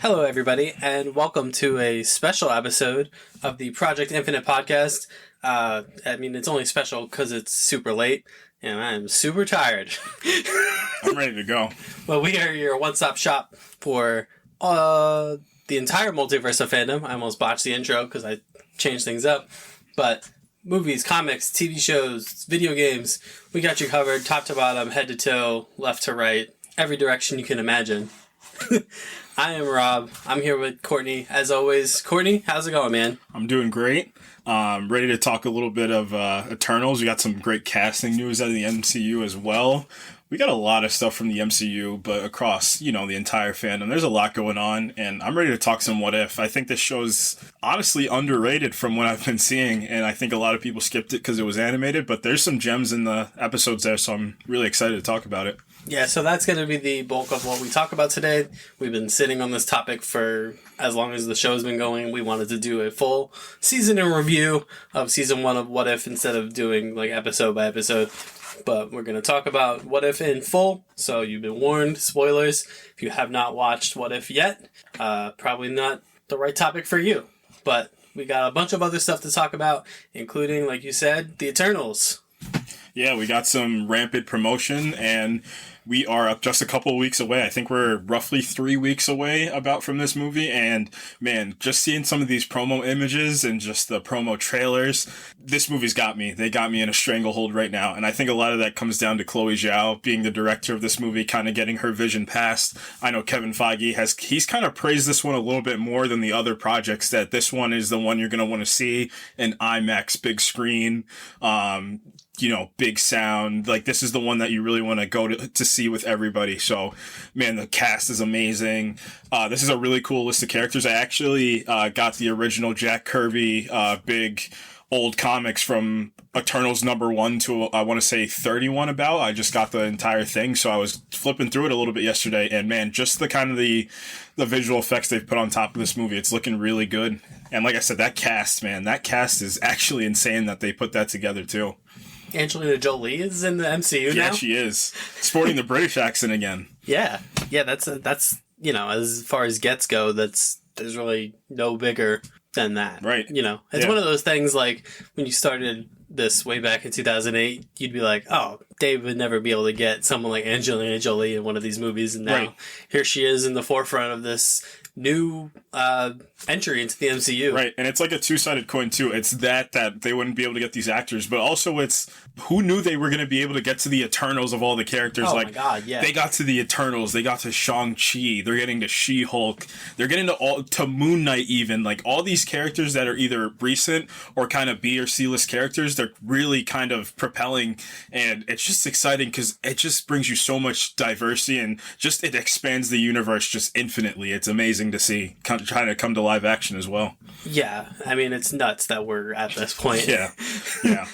Hello, everybody, and welcome to a special episode of the Project Infinite podcast. It's only special because it's super late, and I'm super tired. I'm ready to go. Well, we are your one-stop shop for the entire multiverse of fandom. I almost botched the intro because I changed things up, but movies, comics, TV shows, video games, we got you covered, top to bottom, head to toe, left to right, every direction you can imagine. I am Rob. I'm here with Courtney, as always. Courtney, how's it going, man? I'm doing great. Ready to talk a little bit of Eternals. We got some great casting news out of the MCU as well. We got a lot of stuff from the MCU, but across, the entire fandom. There's a lot going on, and I'm ready to talk some What If. I think this show's honestly underrated from what I've been seeing, and I think a lot of people skipped it because it was animated, but there's some gems in the episodes there, so I'm really excited to talk about it. Yeah, so that's going to be the bulk of what we talk about today. We've been sitting on this topic for as long as the show's been going. We wanted to do a full season in review of season 1 of What If instead of doing like episode by episode. But we're going to talk about What If in full, so you've been warned. Spoilers. If you have not watched What If yet, probably not the right topic for you. But we got a bunch of other stuff to talk about, including, like you said, the Eternals. Yeah, we got some rampant promotion, and we are up just a couple of weeks away. I think we're roughly 3 weeks away from this movie, and man, just seeing some of these promo images and just the promo trailers, this movie's got me. They got me in a stranglehold right now, and I think a lot of that comes down to Chloe Zhao being the director of this movie, kind of getting her vision passed. I know Kevin Feige he's kind of praised this one a little bit more than the other projects, that this one is the one you're going to want to see in IMAX, big screen, big sound. Like, this is the one that you really want to go to see with everybody. So, man, the cast is amazing. This is a really cool list of characters. I actually got the original Jack Kirby big old comics from Eternals number 1 to, I want to say, 31 about. I just got the entire thing, so I was flipping through it a little bit yesterday, and man, just the kind of the visual effects they've put on top of this movie, it's looking really good. And like I said, that cast is actually insane that they put that together too. Angelina Jolie is in the MCU now? Yeah, she is. Sporting the British accent again. Yeah, that's as far as gets go, there's really no bigger than that. Right. It's one of those things, like, when you started this way back in 2008, you'd be like, oh, Dave would never be able to get someone like Angelina Jolie in one of these movies, and now here she is in the forefront of this new entry into the MCU. Right, and it's like a two-sided coin, too. It's that they wouldn't be able to get these actors, but also it's who knew they were going to be able to get to the Eternals of all the characters. Oh, my God, yeah. They got to the Eternals, they got to Shang-Chi, they're getting to She-Hulk, they're getting to Moon Knight even. Like, all these characters that are either recent or kind of B or C-list characters, they're really kind of propelling, and it's just exciting because it just brings you so much diversity, and just it expands the universe just infinitely. It's amazing to see, trying to come to live action as well. Yeah, it's nuts that we're at this point. Yeah.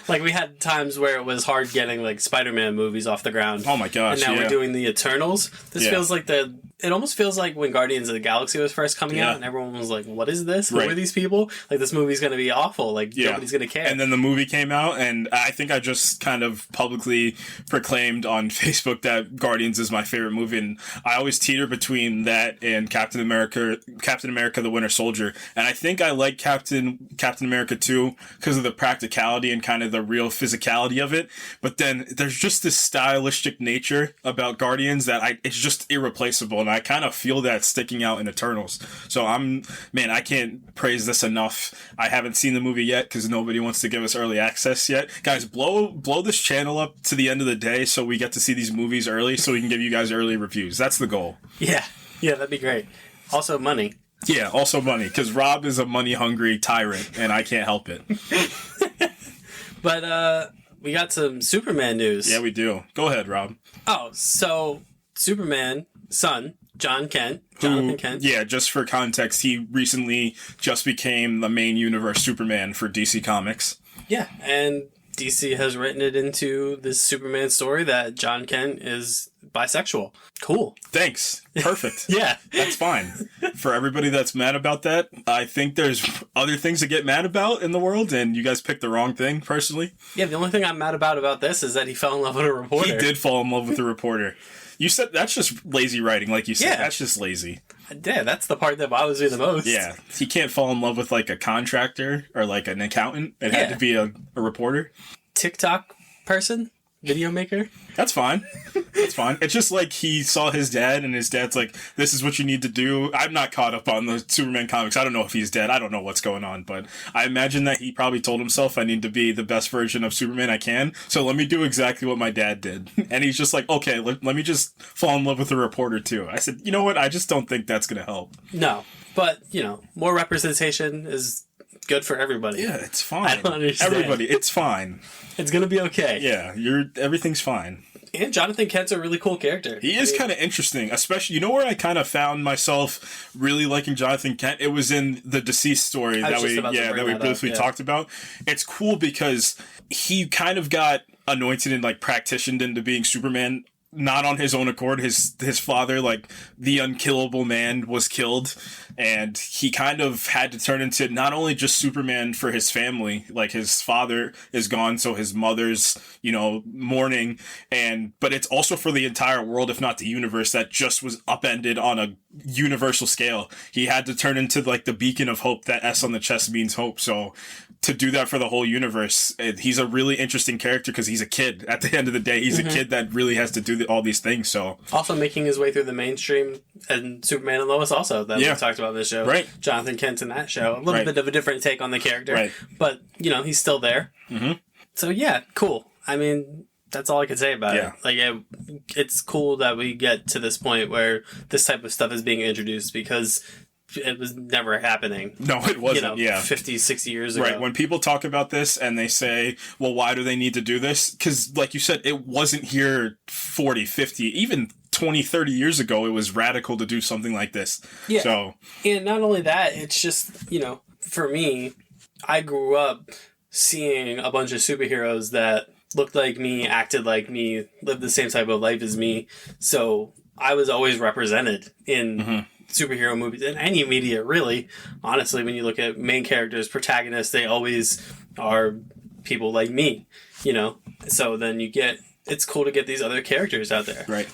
Like, we had times where it was hard getting, like, Spider-Man movies off the ground. Oh my gosh, and now we're doing the Eternals. This feels like it almost feels like when Guardians of the Galaxy was first coming out, and everyone was like, what is this? Who are these people? Like, this movie's going to be awful. Like, nobody's going to care. And then the movie came out, and I think I just kind of publicly proclaimed on Facebook that Guardians is my favorite movie, and I always teeter between that and Captain America the Winter Soldier. And I think I like Captain America 2 because of the practicality and kind of the real physicality of it. But then there's just this stylistic nature about Guardians that it's just irreplaceable. And I kind of feel that sticking out in Eternals. So I can't praise this enough. I haven't seen the movie yet because nobody wants to give us early access yet. Guys, blow this channel up to the end of the day so we get to see these movies early so we can give you guys early reviews. That's the goal. Yeah, that'd be great. Also money. Yeah, also money, because Rob is a money-hungry tyrant, and I can't help it. But we got some Superman news. Yeah, we do. Go ahead, Rob. Oh, so Superman, son, Jonathan Kent. Yeah, just for context, he recently just became the main universe Superman for DC Comics. Yeah, and DC has written it into this Superman story that John Kent is bisexual. Cool. Thanks. Perfect. Yeah. That's fine. For everybody that's mad about that, I think there's other things to get mad about in the world, and you guys picked the wrong thing, personally. Yeah, the only thing I'm mad about this is that he fell in love with a reporter. He did fall in love with a reporter. You said that's just lazy writing, like you said. Yeah. That's just lazy. Yeah, that's the part that bothers me the most. Yeah, he can't fall in love with like a contractor or like an accountant. It had to be a reporter. TikTok person, video maker. That's fine. That's fine. It's just like he saw his dad, and his dad's like, "This is what you need to do." I'm not caught up on the Superman comics. I don't know if he's dead. I don't know what's going on, but I imagine that he probably told himself, "I need to be the best version of Superman I can. So let me do exactly what my dad did." And he's just like, "Okay, let me just fall in love with a reporter too." I said, "You know what? I just don't think that's gonna help." No, but more representation is good for everybody. Yeah, it's fine. I don't understand. Everybody, it's fine. It's gonna be okay. Yeah, everything's fine. And Jonathan Kent's a really cool character. He is kind of interesting, especially, where I kind of found myself really liking Jonathan Kent? It was in the Deceased story that we briefly talked about. It's cool because he kind of got anointed and like practiced into being Superman, not on his own accord. His father, like the unkillable man, was killed, and he kind of had to turn into not only just Superman for his family, like his father is gone, so his mother's mourning, but it's also for the entire world, if not the universe, that just was upended on a universal scale. He had to turn into like the beacon of hope. That S on the chest means hope, so to do that for the whole universe, he's a really interesting character because he's a kid. At the end of the day, he's a kid that really has to do all these things. So also making his way through the mainstream, and Superman and Lois also that we talked about in this show. Right. Jonathan Kent in that show, a little bit of a different take on the character, right. But he's still there. Mm-hmm. So yeah, cool. I mean, that's all I can say about it. Like, it's cool that we get to this point where this type of stuff is being introduced because it was never happening. No, it wasn't. 50, 60 years ago. Right. When people talk about this and they say, well, why do they need to do this? Because, like you said, it wasn't here 40, 50, even 20, 30 years ago. It was radical to do something like this. Yeah. So, and not only that, it's just, for me, I grew up seeing a bunch of superheroes that looked like me, acted like me, lived the same type of life as me. So I was always represented in superhero movies, in any media, really. Honestly, when you look at main characters, protagonists, they always are people like me, So then it's cool to get these other characters out there. Right.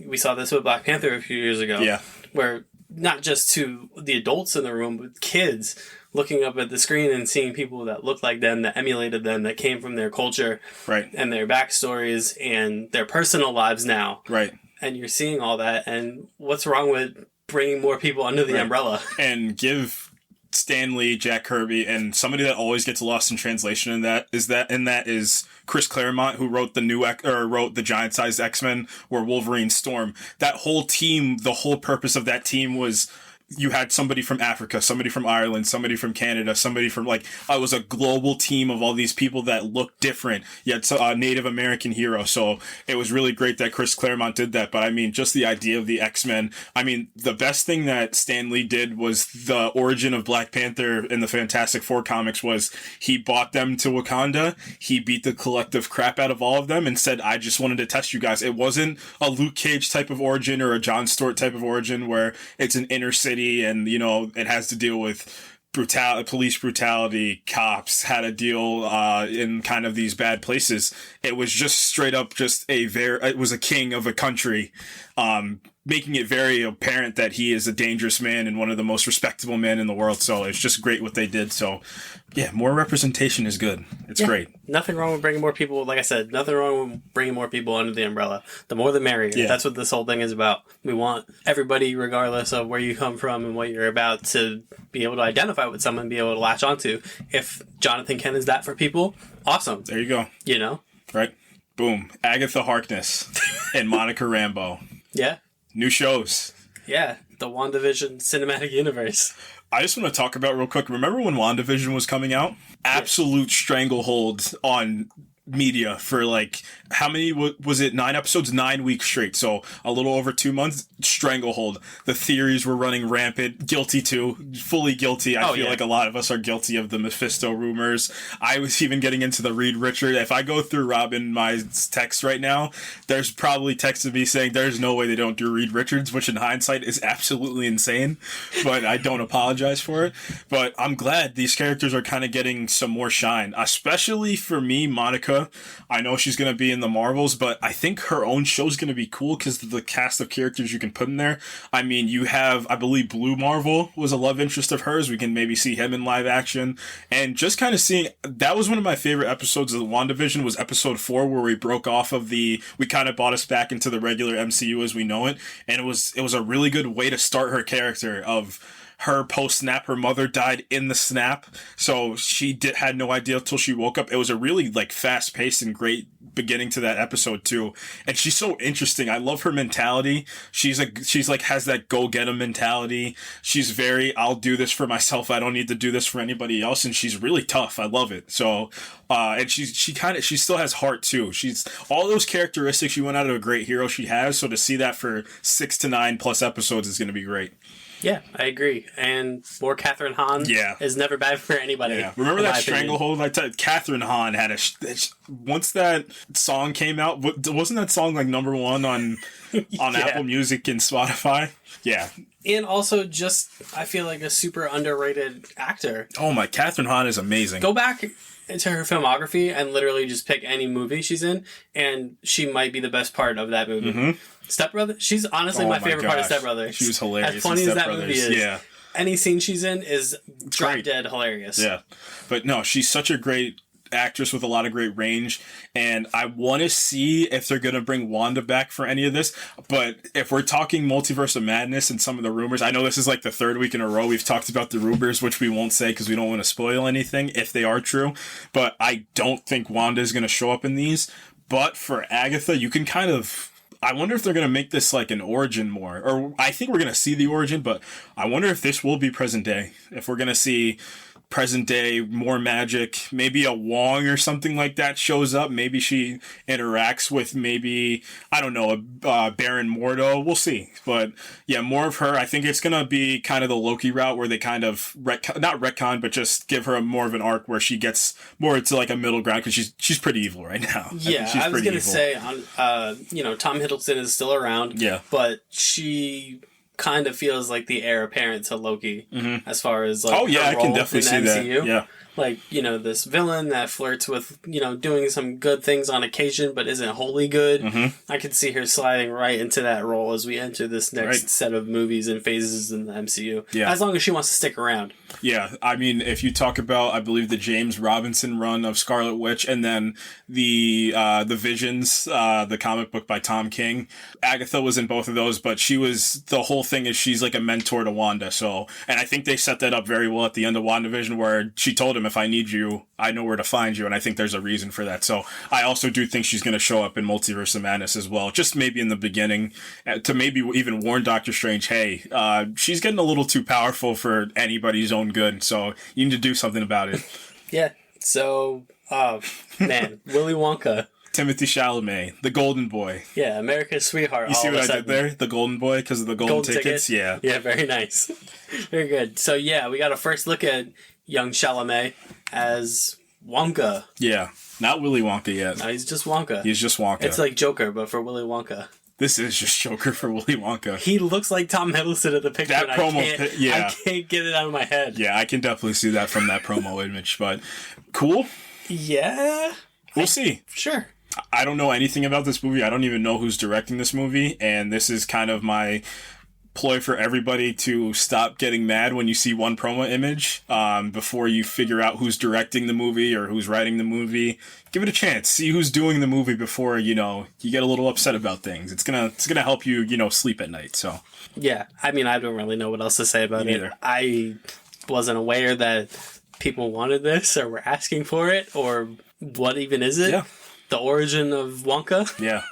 We saw this with Black Panther a few years ago. Yeah. Where not just to the adults in the room, but kids looking up at the screen and seeing people that looked like them, that emulated them, that came from their culture, right, and their backstories and their personal lives now. Right. And you're seeing all that, and what's wrong with bringing more people under the umbrella? And give Stan Lee, Jack Kirby, and somebody that always gets lost in translation in that is Chris Claremont, who wrote the giant-sized X-Men or Wolverine Storm. That whole team, the whole purpose of that team was you had somebody from Africa, somebody from Ireland, somebody from Canada, somebody from it was a global team of all these people that looked different, yet a Native American hero. So it was really great that Chris Claremont did that. But I mean, just the idea of the X-Men. I mean, the best thing that Stan Lee did was the origin of Black Panther in the Fantastic Four comics was he brought them to Wakanda. He beat the collective crap out of all of them and said, I just wanted to test you guys. It wasn't a Luke Cage type of origin or a John Stewart type of origin where it's an inner city and it has to deal with police brutality, cops, had to deal in kind of these bad places. It was just straight up it was a king of a country, making it very apparent that he is a dangerous man and one of the most respectable men in the world. So it's just great what they did. So yeah, more representation is good. It's great. Nothing wrong with bringing more people. Like I said, nothing wrong with bringing more people under the umbrella. The more the merrier. Yeah. That's what this whole thing is about. We want everybody, regardless of where you come from and what you're about, to be able to identify with someone, be able to latch onto. If Jonathan Kent is that for people, awesome. There you go. Right? Boom. Agatha Harkness and Monica Rambeau. Yeah. New shows. Yeah. The WandaVision cinematic universe. I just want to talk about real quick. Remember when WandaVision was coming out? Absolute stranglehold on media for how many was it? 9 episodes, 9 weeks straight. So a little over 2 months, stranglehold. The theories were running rampant. Guilty too. Fully guilty. I feel like a lot of us are guilty of the Mephisto rumors. I was even getting into the Reed Richard. If I go through Robin my text right now, there's probably text of me saying there's no way they don't do Reed Richards, which in hindsight is absolutely insane. But I don't apologize for it. But I'm glad these characters are kind of getting some more shine. Especially for me, Monica Wonka. I know she's going to be in the Marvels, but I think her own show's going to be cool because of the cast of characters you can put in there. I mean, you have, I believe Blue Marvel was a love interest of hers. We can maybe see him in live action. And just kind of seeing, that was one of my favorite episodes of WandaVision was episode 4, where we broke off of we kind of brought us back into the regular MCU as we know it. And it was a really good way to start her character of her post-snap. Her mother died in the snap, so she had no idea until she woke up. It was a really like fast-paced and great beginning to that episode too, and she's so interesting. I love her mentality. She's like has that go-get-em mentality. She's very, I'll do this for myself, I don't need to do this for anybody else, and she's really tough. I love it. So and she still has heart too. She's all those characteristics you want out of a great hero she has, so to see that for 6 to 9 plus episodes is going to be great. Yeah, I agree. And more Catherine Hahn is never bad for anybody. Yeah. Remember that stranglehold? Catherine Hahn had once that song came out, wasn't that song like number 1 on Apple Music and Spotify? Yeah. And also just, I feel like a super underrated actor. Oh my, Catherine Hahn is amazing. Go back into her filmography and literally just pick any movie she's in, and she might be the best part of that movie. Mm-hmm. Step Brother, she's honestly my favorite part of Step Brother. She was hilarious. As funny as that movie is, yeah. Any scene she's in is drop dead hilarious. Yeah, but no, she's such a great actress with a lot of great range, and I want to see if they're going to bring Wanda back for any of this. But if we're talking Multiverse of Madness and some of the rumors, I know this is like the 3rd week in a row we've talked about the rumors, which we won't say because we don't want to spoil anything if they are true, but I don't think Wanda is going to show up in these. But for Agatha, you can kind of, I wonder if they're going to make this like an origin more, or I think we're going to see the origin, but I wonder if this will be present day, if we're going to see present day, more magic, maybe a Wong or something like that shows up. Maybe she interacts with maybe, I don't know, a Baron Mordo. We'll see. But yeah, more of her. I think it's going to be kind of the Loki route where they kind of, not retcon, but just give her more of an arc where she gets more to like a middle ground because she's pretty evil right now. Yeah, I was going to say, Tom Hiddleston is still around. Yeah. But she kind of feels like the heir apparent to Loki, as far as like I can definitely see MCU. that. Yeah, like this villain that flirts with doing some good things on occasion, but isn't wholly good. I could see her sliding right into that role as we enter this next set of movies and phases in the MCU. Yeah, as long as she wants to stick around. Yeah, I mean, if you talk about, I believe the James Robinson run of Scarlet Witch, and then the Visions, the comic book by Tom King, Agatha was in both of those, but the whole thing is she's like a mentor to Wanda. So, and I think they set that up very well at the end of WandaVision, where she told him, if I need you, I know where to find you, and I think there's a reason for that. So I also do think she's going to show up in Multiverse of Madness as well, just maybe in the beginning, to maybe even warn Doctor Strange, hey, she's getting a little too powerful for anybody's own good, so you need to do something about it. Yeah, so, man, Willy Wonka. Timothee Chalamet, the golden boy. Yeah, America's sweetheart. You see what I did there? The golden boy, because of the golden tickets? Yeah. Yeah, very nice. Very good. So, yeah, we got a first look at young Chalamet as Wonka. Yeah, not Willy Wonka yet. No, he's just Wonka. He's just Wonka. It's like Joker, but for Willy Wonka. This is just Joker for Willy Wonka. He looks like Tom Hiddleston at the picture. That promo, I can't get it out of my head. Yeah, I can definitely see that from that promo image, but cool. Yeah. We'll see. Sure. I don't know anything about this movie. I don't even know who's directing this movie, and this is kind of my ploy for everybody to stop getting mad when you see one promo image before you figure out who's directing the movie or who's writing the movie. Give it a chance. See who's doing the movie before, you get a little upset about things. It's gonna help you, sleep at night. So yeah, I mean, I don't really know what else to say about it. I wasn't aware that people wanted this or were asking for it, or what even is it? Yeah. The origin of Wonka? Yeah.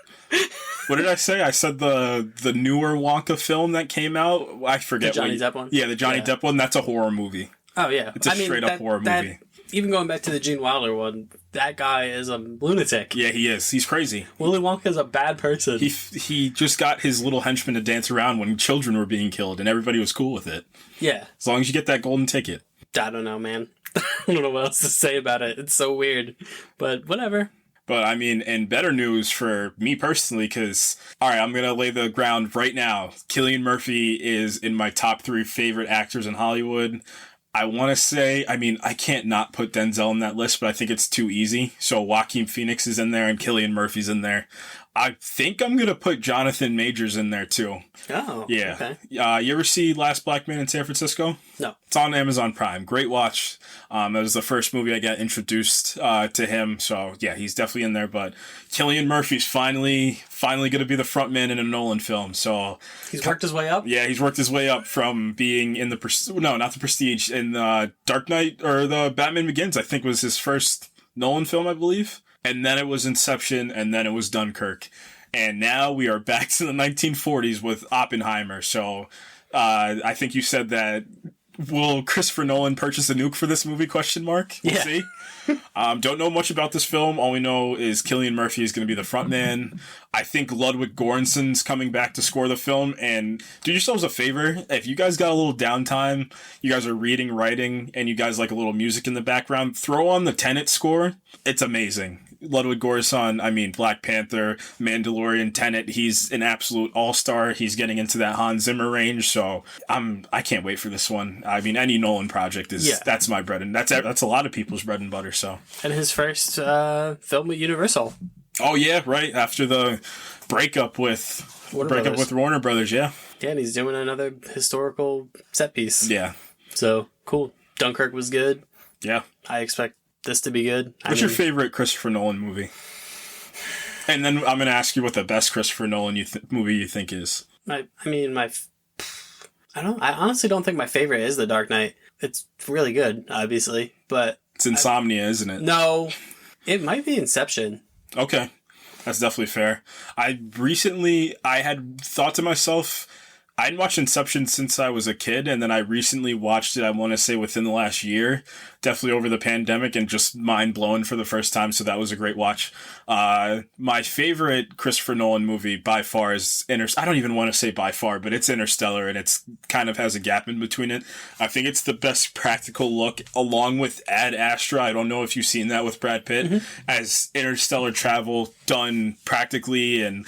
What did I say? I said the newer Wonka film that came out. I forget. The Johnny Depp one? Yeah, the Johnny Depp one. That's a horror movie. Oh, yeah. It's a straight up horror movie. Even going back to the Gene Wilder one, that guy is a lunatic. Yeah, he is. He's crazy. Willy Wonka is a bad person. He just got his little henchmen to dance around when children were being killed, and everybody was cool with it. Yeah. As long as you get that golden ticket. I don't know, man. I don't know what else to say about it. It's so weird. But whatever. But, I mean, and better news for me personally, because, all right, I'm going to lay the ground right now. Cillian Murphy is in my top 3 favorite actors in Hollywood. I want to say, I mean, I can't not put Denzel on that list, but I think it's too easy. So Joaquin Phoenix is in there and Cillian Murphy's in there. I think I'm going to put Jonathan Majors in there too. Oh, yeah. Okay. You ever see Last Black Man in San Francisco? No. It's on Amazon Prime. Great watch. That was the first movie I got introduced to him. So yeah, he's definitely in there. But Cillian Murphy's finally going to be the front man in a Nolan film. So he's worked his way up. Yeah, he's worked his way up from being in not the Prestige, in Dark Knight, or the Batman Begins. I think was his first Nolan film, I believe. And then it was Inception, and then it was Dunkirk. And now we are back to the 1940s with Oppenheimer. So I think you said that, will Christopher Nolan purchase a nuke for this movie? We'll see. Don't know much about this film. All we know is Cillian Murphy is going to be the front man. I think Ludwig Göransson's coming back to score the film. And do yourselves a favor. If you guys got a little downtime, you guys are reading, writing, and you guys like a little music in the background, throw on the Tenet score. It's amazing. Ludwig Göransson, I mean, Black Panther, Mandalorian, Tenet, he's an absolute all-star. He's getting into that Hans Zimmer range, so I can't wait for this one. I mean, any Nolan project that's my bread, and that's a lot of people's bread and butter, so. And his first film with Universal. Oh, yeah, right, after the breakup with Warner Brothers, yeah. Yeah, and he's doing another historical set piece. Yeah. So, cool. Dunkirk was good. Yeah. I expect this to be good. What's your favorite Christopher Nolan movie? And then I'm going to ask you what the best Christopher Nolan movie you think is. I honestly don't think my favorite is The Dark Knight. It's really good, obviously, but it's Insomnia, isn't it? No, it might be Inception. Okay, that's definitely fair. I had thought to myself, I hadn't watched Inception since I was a kid, and then I recently watched it, I want to say within the last year, definitely over the pandemic, and just mind-blowing for the first time, so that was a great watch. My favorite Christopher Nolan movie by far is I don't even want to say by far, but it's Interstellar, and it's kind of has a gap in between it. I think it's the best practical look, along with Ad Astra. I don't know if you've seen that with Brad Pitt, as interstellar travel done practically and,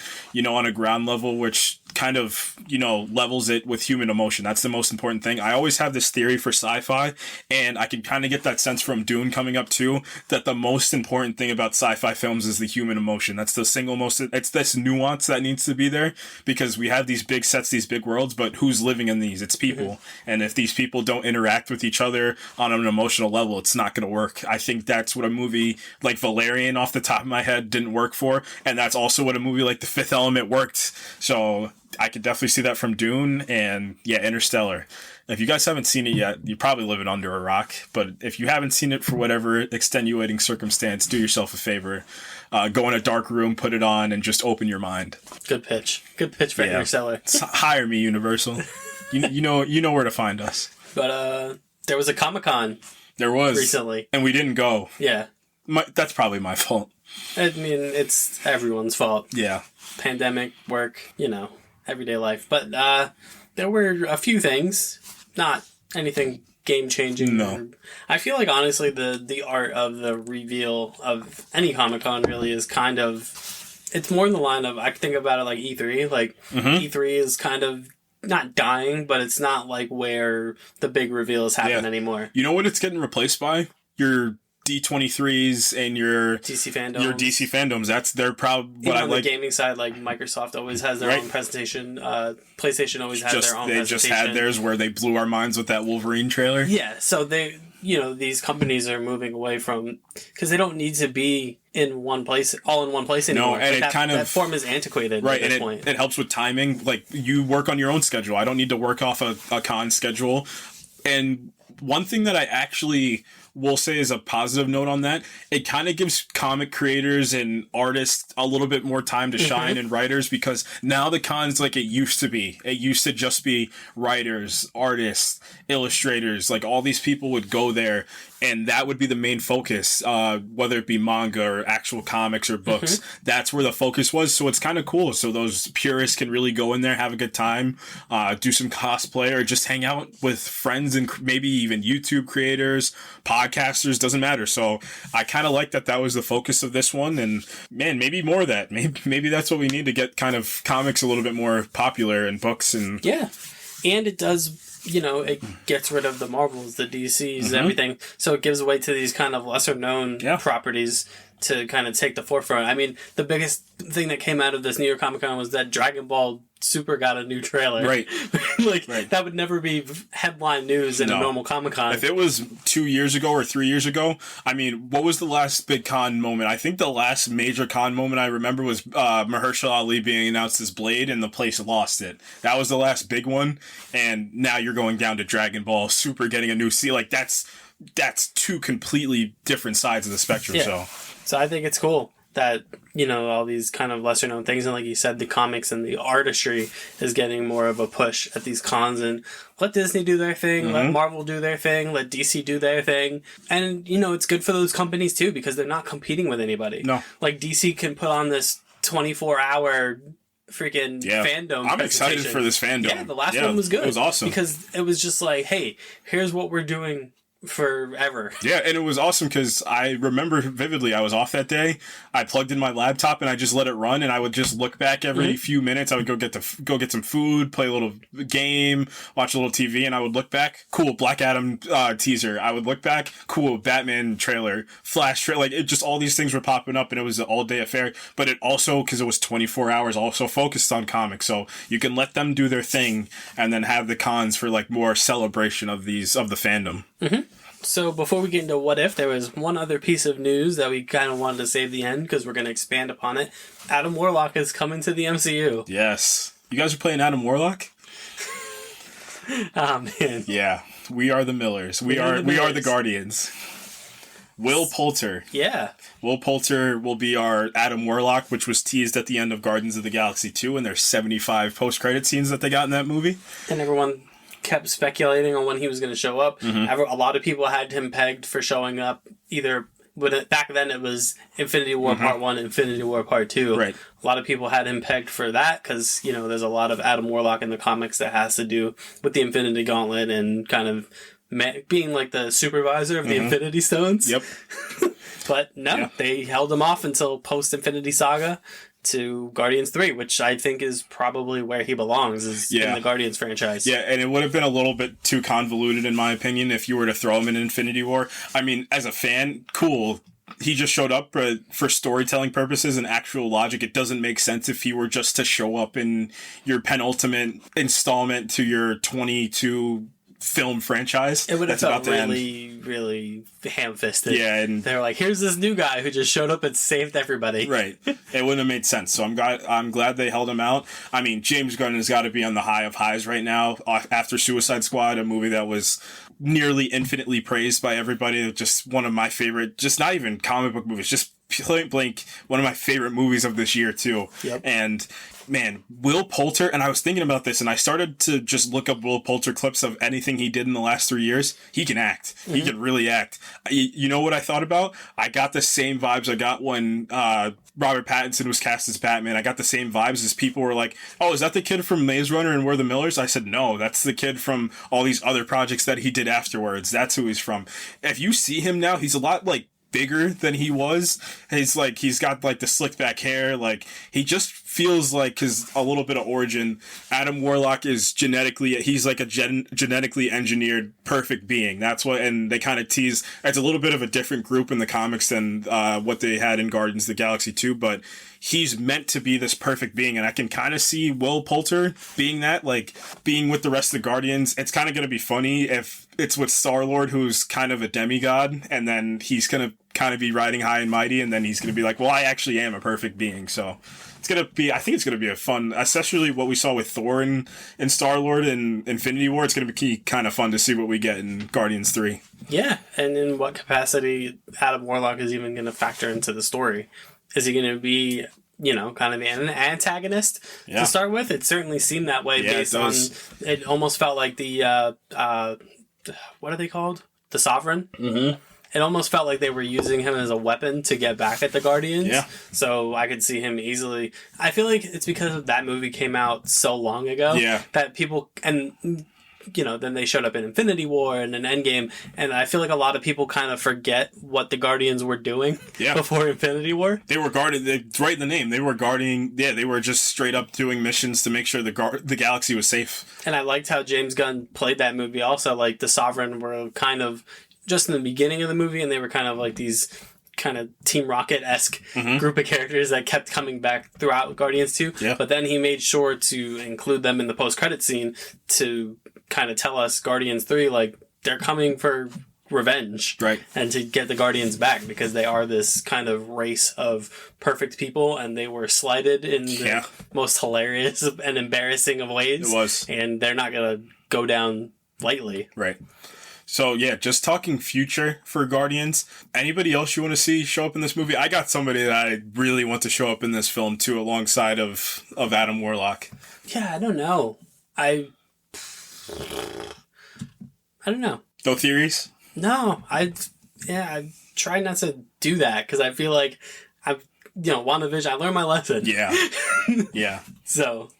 on a ground level, which kind of, levels it with human emotion. That's the most important thing. I always have this theory for sci-fi, and I can kind of get that sense from Dune coming up too, that the most important thing about sci-fi films is the human emotion. That's the single most, it's this nuance that needs to be there, because we have these big sets, these big worlds, but who's living in these? It's people. And if these people don't interact with each other on an emotional level, it's not going to work. I think that's what a movie like Valerian, off the top of my head, didn't work for. And that's also what a movie like The Fifth Element worked. So I could definitely see that from Dune, and yeah, Interstellar. If you guys haven't seen it yet, you're probably living under a rock. But if you haven't seen it for whatever extenuating circumstance, do yourself a favor. Go in a dark room, put it on, and just open your mind. Good pitch. Good pitch for Interstellar. Hire me, Universal. you know where to find us. But there was a Comic-Con. There was recently, and we didn't go. Yeah, that's probably my fault. I mean, it's everyone's fault. Yeah, pandemic, work, everyday life. But there were a few things, not anything game-changing. No. I feel like, honestly, the art of the reveal of any Comic-Con really is kind of... It's more in the line of... I think about it like E3. Like, E3 is kind of not dying, but it's not like where the big reveals happen anymore. You know what it's getting replaced by? Your D23s and your DC fandoms. Your DC fandoms. That's their proud. Even on the gaming side, like Microsoft always has their own presentation. PlayStation always has their own presentation. They just had theirs where they blew our minds with that Wolverine trailer. Yeah, so they, these companies are moving away from, because they don't need to be in one place, all in one place anymore. No, and that form is antiquated right, at this and point. It helps with timing. Like, you work on your own schedule. I don't need to work off a con schedule. And one thing that I actually will say is a positive note on that, it kind of gives comic creators and artists a little bit more time to shine, and writers, because now the con's like it used to be. It used to just be writers, artists, illustrators, like all these people would go there, and that would be the main focus, whether it be manga or actual comics or books. That's where the focus was, so it's kind of cool. So those purists can really go in there, have a good time, do some cosplay, or just hang out with friends and maybe even YouTube creators, podcasters, doesn't matter. So I kind of like that was the focus of this one, and man, maybe more of that. Maybe that's what we need to get kind of comics a little bit more popular, and books, and yeah, and it does it gets rid of the Marvels, the DCs, everything. So it gives way to these kind of lesser known properties to kind of take the forefront. I mean, the biggest thing that came out of this New York Comic Con was that Dragon Ball Super got a new trailer. Right. That would never be headline news in a normal Comic Con. If it was 2 years ago or 3 years ago, I mean, what was the last big con moment? I think the last major con moment I remember was Mahershala Ali being announced as Blade and the place lost it. That was the last big one. And now you're going down to Dragon Ball Super getting a new Like, that's two completely different sides of the spectrum. So I think it's cool that, all these kind of lesser known things, and like you said, the comics and the artistry is getting more of a push at these cons, and let Disney do their thing, let Marvel do their thing, let DC do their thing. And, it's good for those companies too, because they're not competing with anybody. No. Like DC can put on this 24-hour freaking fandom. I'm excited for this fandom. Yeah, the last one was good. It was awesome. Because it was just like, hey, here's what we're doing forever. Yeah, and it was awesome because I remember vividly I was off that day. I plugged in my laptop and I just let it run, and I would just look back every few minutes. I would go get some food, play a little game, watch a little TV, and I would look back. Cool, Black Adam teaser. I would look back. Cool, Batman trailer, Flash trailer. Like, it just, all these things were popping up, and it was an all day affair. But it also, because it was 24 hours, also focused on comics, so you can let them do their thing and then have the cons for like more celebration of the fandom. So before we get into What If, there was one other piece of news that we kind of wanted to save the end because we're going to expand upon it. Adam Warlock is coming to the MCU. Yes. You guys are playing Adam Warlock? Oh, man. Yeah. We are the Millers. We are the Guardians. Will Poulter. Yeah. Will Poulter will be our Adam Warlock, which was teased at the end of Guardians of the Galaxy 2, and there's 75 post-credit scenes that they got in that movie. And everyone kept speculating on when he was going to show up. A lot of people had him pegged for showing up either, back then it was Infinity War Part 1, Infinity War Part 2. Right. A lot of people had him pegged for that because, there's a lot of Adam Warlock in the comics that has to do with the Infinity Gauntlet and kind of being like the supervisor of the Infinity Stones. Yep. But no, they held him off until post-Infinity Saga to Guardians 3, which I think is probably where he belongs, is in the Guardians franchise. Yeah, and it would have been a little bit too convoluted, in my opinion, if you were to throw him in Infinity War. I mean, as a fan, cool. He just showed up, but for storytelling purposes and actual logic, it doesn't make sense if he were just to show up in your penultimate installment to your 22 film franchise. It would have felt really, really ham-fisted. Yeah, and they're like, here's this new guy who just showed up and saved everybody. Right. It wouldn't have made sense. So I'm glad they held him out. I mean, James Gunn has got to be on the high of highs right now after Suicide Squad, a movie that was nearly infinitely praised by everybody. Just one of my favorite, just not even comic book movies, just point blank, one of my favorite movies of this year too. Yep. And man, Will Poulter, and I was thinking about this, and I started to just look up Will Poulter clips of anything he did in the last 3 years. He can act. He can really act. You know what I thought about? I got the same vibes I got when Robert Pattinson was cast as Batman. I got the same vibes as people were like, oh, is that the kid from Maze Runner and We're the Millers? I said, no, that's the kid from all these other projects that he did afterwards. That's who he's from. If you see him now, he's a lot like bigger than he was. He's got like the slick back hair. Like, he just feels like, cause a little bit of origin, Adam Warlock is he's like a genetically engineered perfect being. That's what, and they kind of tease, it's a little bit of a different group in the comics than what they had in Guardians of the Galaxy 2, but he's meant to be this perfect being, and I can kind of see Will Poulter being that, like, being with the rest of the Guardians. It's kind of going to be funny if it's with Star-Lord, who's kind of a demigod, and then he's going to kind of be riding high and mighty, and then he's going to be like, well, I actually am a perfect being, so I think it's going to be a fun, especially what we saw with Thor and Star-Lord in Infinity War. It's going to be kind of fun to see what we get in Guardians 3. Yeah, and in what capacity Adam Warlock is even going to factor into the story. Is he going to be, kind of an antagonist to start with? It certainly seemed that way based on, it almost felt like the, what are they called? The Sovereign? Mm-hmm. It almost felt like they were using him as a weapon to get back at the Guardians. Yeah. So I could see him easily. I feel like it's because that movie came out so long ago. Yeah. That people, and then they showed up in Infinity War and in Endgame, and I feel like a lot of people kind of forget what the Guardians were doing before Infinity War. They were guarding, right in the name, they were guarding, they were just straight up doing missions to make sure the galaxy was safe. And I liked how James Gunn played that movie also. Like, the Sovereign were kind of just in the beginning of the movie, and they were kind of like these kind of Team Rocket-esque group of characters that kept coming back throughout Guardians 2. Yeah. But then he made sure to include them in the post-credit scene to kind of tell us Guardians 3, like, they're coming for revenge. Right. And to get the Guardians back, because they are this kind of race of perfect people, and they were slighted in the most hilarious and embarrassing of ways. It was. And they're not going to go down lightly. Right. So, yeah, just talking future for Guardians. Anybody else you want to see show up in this movie? I got somebody that I really want to show up in this film, too, alongside of Adam Warlock. Yeah, I don't know. I don't know. No theories? No, I try not to do that, because I feel like WandaVision, I learned my lesson. Yeah. Yeah. So,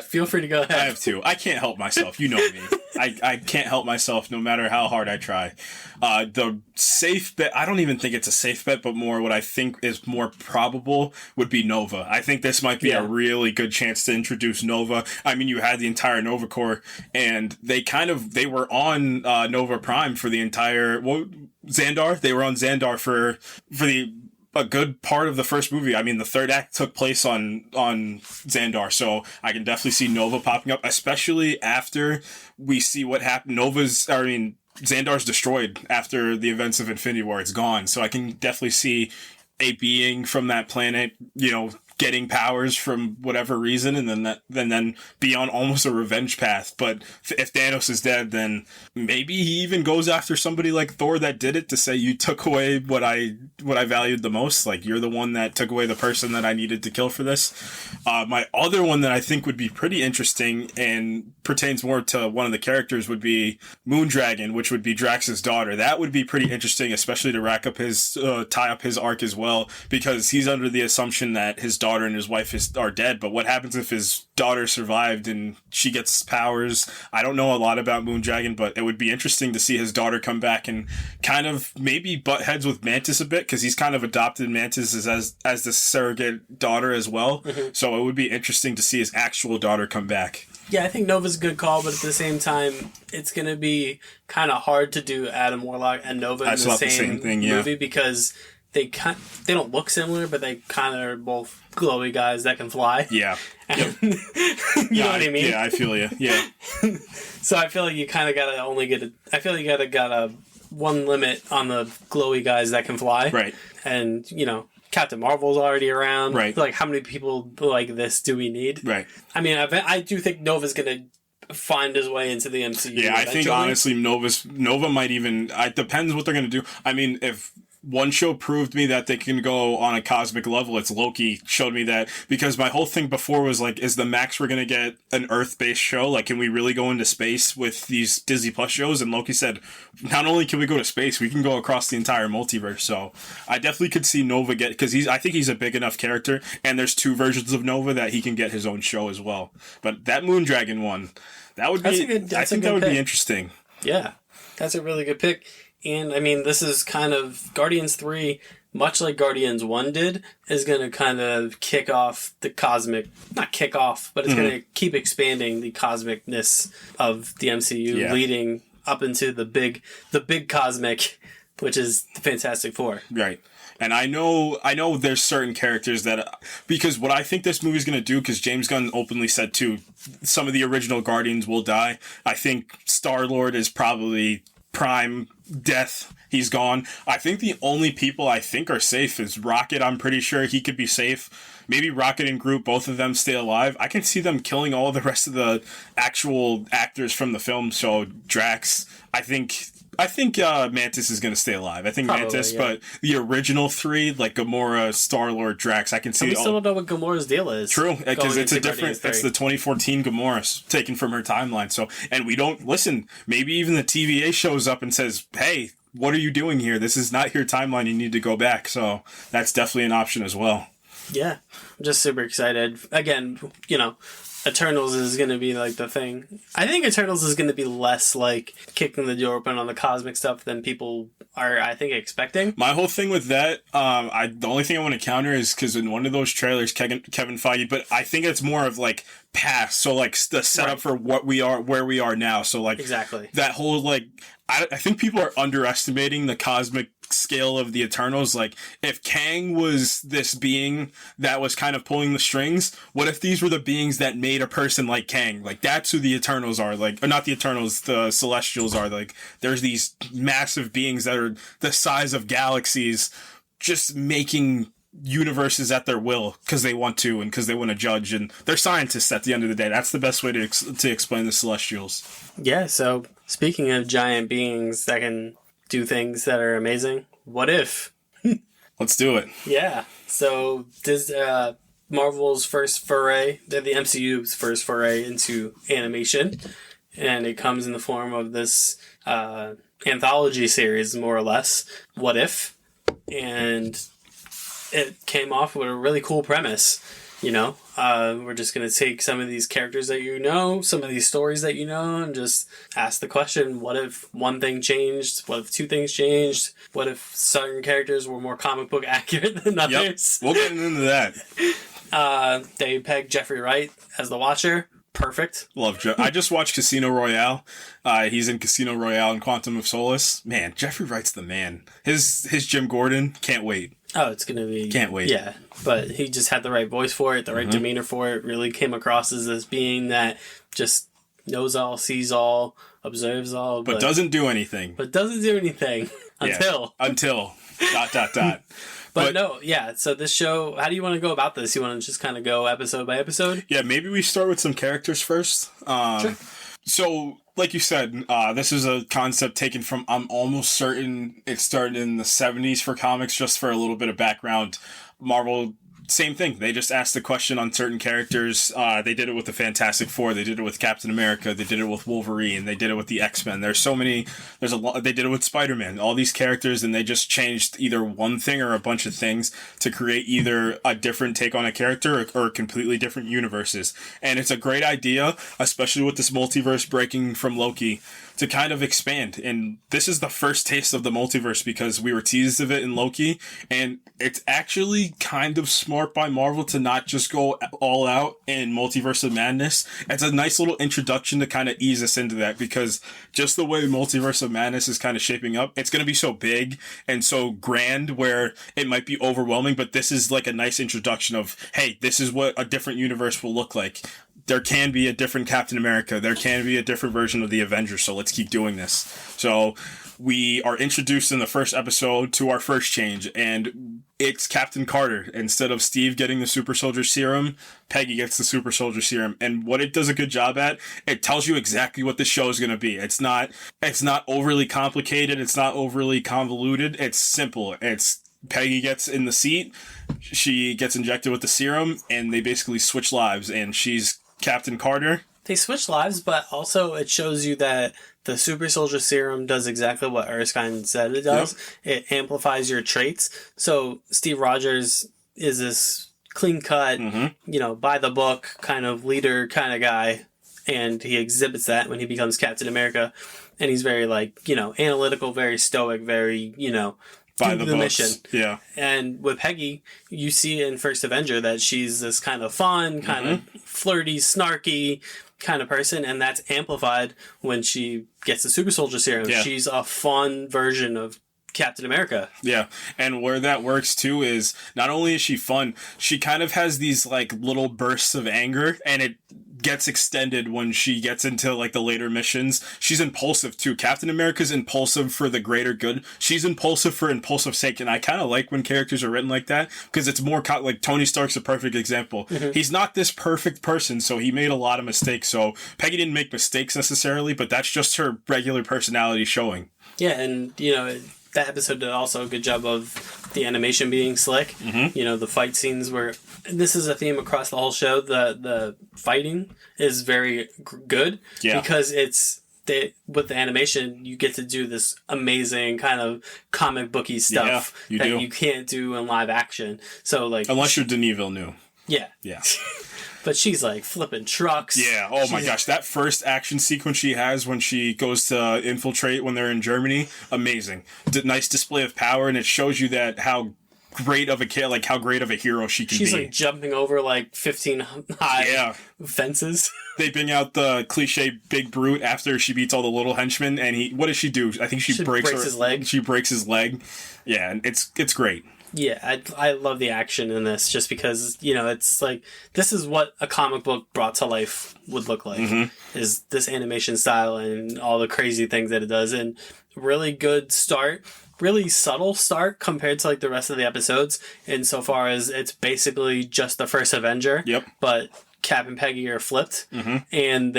feel free to go ahead. I have to. I can't help myself. You know me. I can't help myself no matter how hard I try. The safe bet, I don't even think it's a safe bet, but more what I think is more probable would be Nova. I think this might be a really good chance to introduce Nova. I mean, you had the entire Nova Corps, and they were on Nova Prime for the entire, Xandar? They were on Xandar for a good part of the first movie. I mean, the third act took place on Xandar, so I can definitely see Nova popping up, especially after we see what happened. Xandar's destroyed after the events of Infinity War. It's gone, so I can definitely see a being from that planet, getting powers from whatever reason, and then be on almost a revenge path. But if Thanos is dead, then maybe he even goes after somebody like Thor that did it, to say, you took away what I valued the most. Like, you're the one that took away the person that I needed to kill for this. My other one that I think would be pretty interesting and pertains more to one of the characters would be Moondragon, which would be Drax's daughter. That would be pretty interesting, especially to tie up his arc as well, because he's under the assumption that his daughter and his wife are dead. But what happens if his daughter survived and she gets powers? I don't know a lot about Moondragon, but it would be interesting to see his daughter come back and kind of maybe butt heads with Mantis a bit, because he's kind of adopted Mantis as the surrogate daughter as well. Mm-hmm. So it would be interesting to see his actual daughter come back. Yeah, I think Nova's a good call, but at the same time, it's going to be kind of hard to do Adam Warlock and Nova in the same movie, because they don't look similar, but they kind of are both glowy guys that can fly. Yeah. Yep. You know what I mean? Yeah, I feel you. Yeah. So I feel like you kind of got to only get I feel like you got a one limit on the glowy guys that can fly. Right. And, Captain Marvel's already around. Right. Like, how many people like this do we need? Right. I mean, I do think Nova's going to find his way into the MCU. Yeah, eventually. I think, honestly, Nova might even... It depends what they're going to do. I mean, if one show proved me that they can go on a cosmic level, it's Loki showed me that, because my whole thing before was like, is the max we're going to get an Earth-based show? Like, can we really go into space with these Disney Plus shows? And Loki said, not only can we go to space, we can go across the entire multiverse. So I definitely could see Nova because I think he's a big enough character, and there's two versions of Nova that he can get his own show as well. But that Moondragon one, that would be interesting. Yeah, that's a really good pick. And, I mean, this is kind of... Guardians 3, much like Guardians 1 did, is going to kind of kick off the cosmic... Not kick off, but it's going to keep expanding the cosmicness of the MCU, leading up into the big cosmic, which is the Fantastic Four. Right. And I know there's certain characters that... Because what I think this movie's going to do, because James Gunn openly said, too, some of the original Guardians will die. I think Star-Lord is probably... prime death. He's gone. I think the only people I think are safe is Rocket. I'm pretty sure he could be safe. Maybe Rocket and Groot, both of them stay alive. I can see them killing all the rest of the actual actors from the film. So Drax, I think Mantis is going to stay alive. I think probably, Mantis, but the original three, like Gamora, Star-Lord, Drax, I can see... We still don't know what Gamora's deal is. True, because it's a different... It's the 2014 Gamora taken from her timeline. So, and we don't... Listen, maybe even the TVA shows up and says, hey, what are you doing here? This is not your timeline. You need to go back. So that's definitely an option as well. Yeah, I'm just super excited. Again, Eternals is going to be like the thing. I think Eternals is going to be less like kicking the door open on the cosmic stuff than people are, I think, expecting. My whole thing with that, the only thing I want to counter is because in one of those trailers, Kevin Feige, but I think it's more of like past, so like the setup for what we are, where we are now. So like exactly that whole like, I think people are underestimating the cosmic scale of the Eternals. Like, if Kang was this being that was kind of pulling the strings, what if these were the beings that made a person like Kang? Like, that's who the Eternals are. Like, or not the Eternals, the Celestials are. Like, there's these massive beings that are the size of galaxies, just making universes at their will because they want to and because they want to judge, and they're scientists at the end of the day. That's the best way to explain the Celestials. Yeah, so speaking of giant beings that can do things that are amazing, what if? Let's do it. Yeah, so this Marvel's first foray, the MCU's first foray into animation, and it comes in the form of this anthology series, more or less, What If? And it came off with a really cool premise, you know? We're just going to take some of these characters that you know, some of these stories that you know, and just ask the question, what if one thing changed? What if two things changed? What if certain characters were more comic book accurate than others? Yep. We'll get into that. They pegged Jeffrey Wright as the Watcher. Perfect. Love Jeff. I just watched Casino Royale. He's in Casino Royale and Quantum of Solace. Man, Jeffrey Wright's the man. His Jim Gordon, can't wait. Oh, it's going to be... Can't wait. Yeah, but he just had the right voice for it, the right demeanor for it, really came across as this being that just knows all, sees all, observes all. But doesn't do anything. But doesn't do anything. Until. Yeah. Until. ... But no, yeah, so this show, how do you want to go about this? You want to just kind of go episode by episode? Yeah, maybe we start with some characters first. Sure. So, like you said, this is a concept taken from, I'm almost certain it started in the 70s for comics. Just for a little bit of background, Marvel, same thing. They just asked the question on certain characters. They did it with the Fantastic Four. They did it with Captain America. They did it with Wolverine. They did it with the X-Men. There's so many. There's a lot. They did it with Spider-Man. All these characters, and they just changed either one thing or a bunch of things to create either a different take on a character or completely different universes. And it's a great idea, especially with this multiverse breaking from Loki, to kind of expand. And this is the first taste of the multiverse because we were teased of it in Loki, and it's actually kind of smart by Marvel to not just go all out in Multiverse of Madness. It's a nice little introduction to kind of ease us into that, because just the way Multiverse of Madness is kind of shaping up, it's going to be so big and so grand where it might be overwhelming, but this is like a nice introduction of, hey, this is what a different universe will look like. There can be a different Captain America. There can be a different version of the Avengers. So let's keep doing this. So we are introduced in the first episode to our first change, and it's Captain Carter. Instead of Steve getting the super soldier serum, Peggy gets the super soldier serum. And what it does a good job at, it tells you exactly what the show is going to be. It's not overly complicated. It's not overly convoluted. It's simple. It's Peggy gets in the seat. She gets injected with the serum, and they basically switch lives, and she's Captain Carter. They switch lives, but also it shows you that the super soldier serum does exactly what Erskine said it does. Yep. It amplifies your traits. So Steve Rogers is this clean-cut, by the book kind of leader kind of guy, and he exhibits that when he becomes Captain America. And he's very, analytical, very stoic, very, by the books. Mission. Yeah. And with Peggy, you see in First Avenger that she's this kind of fun, kind of flirty, snarky kind of person, and that's amplified when she gets the super soldier serum. Yeah. She's a fun version of Captain America. Yeah. And where that works too is not only is she fun, she kind of has these little bursts of anger, and it gets extended when she gets into the later missions. She's impulsive too. Captain America's impulsive for the greater good. She's impulsive for impulsive sake, and I kind of like when characters are written like that, because it's more Tony Stark's a perfect example. He's not this perfect person, so he made a lot of mistakes. So Peggy didn't make mistakes necessarily, but that's just her regular personality showing. Yeah, and that episode did also a good job of the animation being slick. The fight scenes were... This is a theme across the whole show. The fighting is very good. Yeah. Because with the animation, you get to do this amazing kind of comic booky stuff you can't do in live action. So, unless you're Denis Villeneuve. Yeah. Yeah. But she's like flipping trucks. Yeah. Oh my gosh, that first action sequence she has when she goes to infiltrate when they're in Germany, amazing. Nice display of power, and it shows you that how great of a kid, like how great of a hero she can be. She's like jumping over like 15 high fences. They bring out the cliche big brute after she beats all the little henchmen, and what does she do? I think she breaks his leg. She breaks his leg. Yeah, and it's great. Yeah, I love the action in this just because, it's like, this is what a comic book brought to life would look like, is this animation style and all the crazy things that it does. And really good start, really subtle start compared to like the rest of the episodes, insofar as it's basically just the first Avenger. Yep. But Cap and Peggy are flipped, and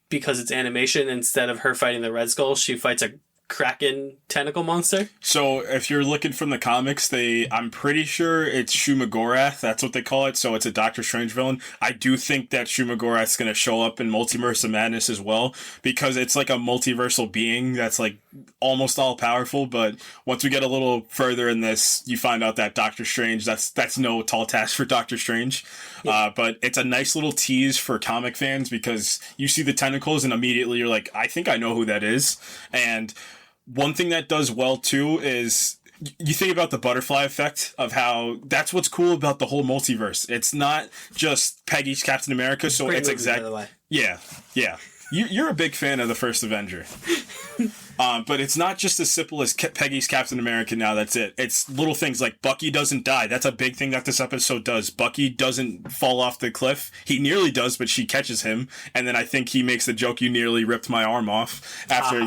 because it's animation, instead of her fighting the Red Skull, she fights a Kraken tentacle monster. So if you're looking from the comics, I'm pretty sure it's Shumagorath. That's what they call it. So it's a Doctor Strange villain. I do think that Shumagorath's going to show up in Multiverse of Madness as well, because it's like a multiversal being that's like almost all powerful. But once we get a little further in this, you find out that Doctor Strange, that's no tall task for Doctor Strange. Yeah. But it's a nice little tease for comic fans, because you see the tentacles and immediately you're like, I think I know who that is. And one thing that does well too is you think about the butterfly effect of how that's what's cool about the whole multiverse. It's not just Peggy's Captain America, so it's exactly yeah. You're a big fan of the first Avenger. But it's not just as simple as Peggy's Captain America now, that's it. It's little things like Bucky doesn't die. That's a big thing that this episode does. Bucky doesn't fall off the cliff. He nearly does, but she catches him. And then I think he makes the joke, you nearly ripped my arm off. After,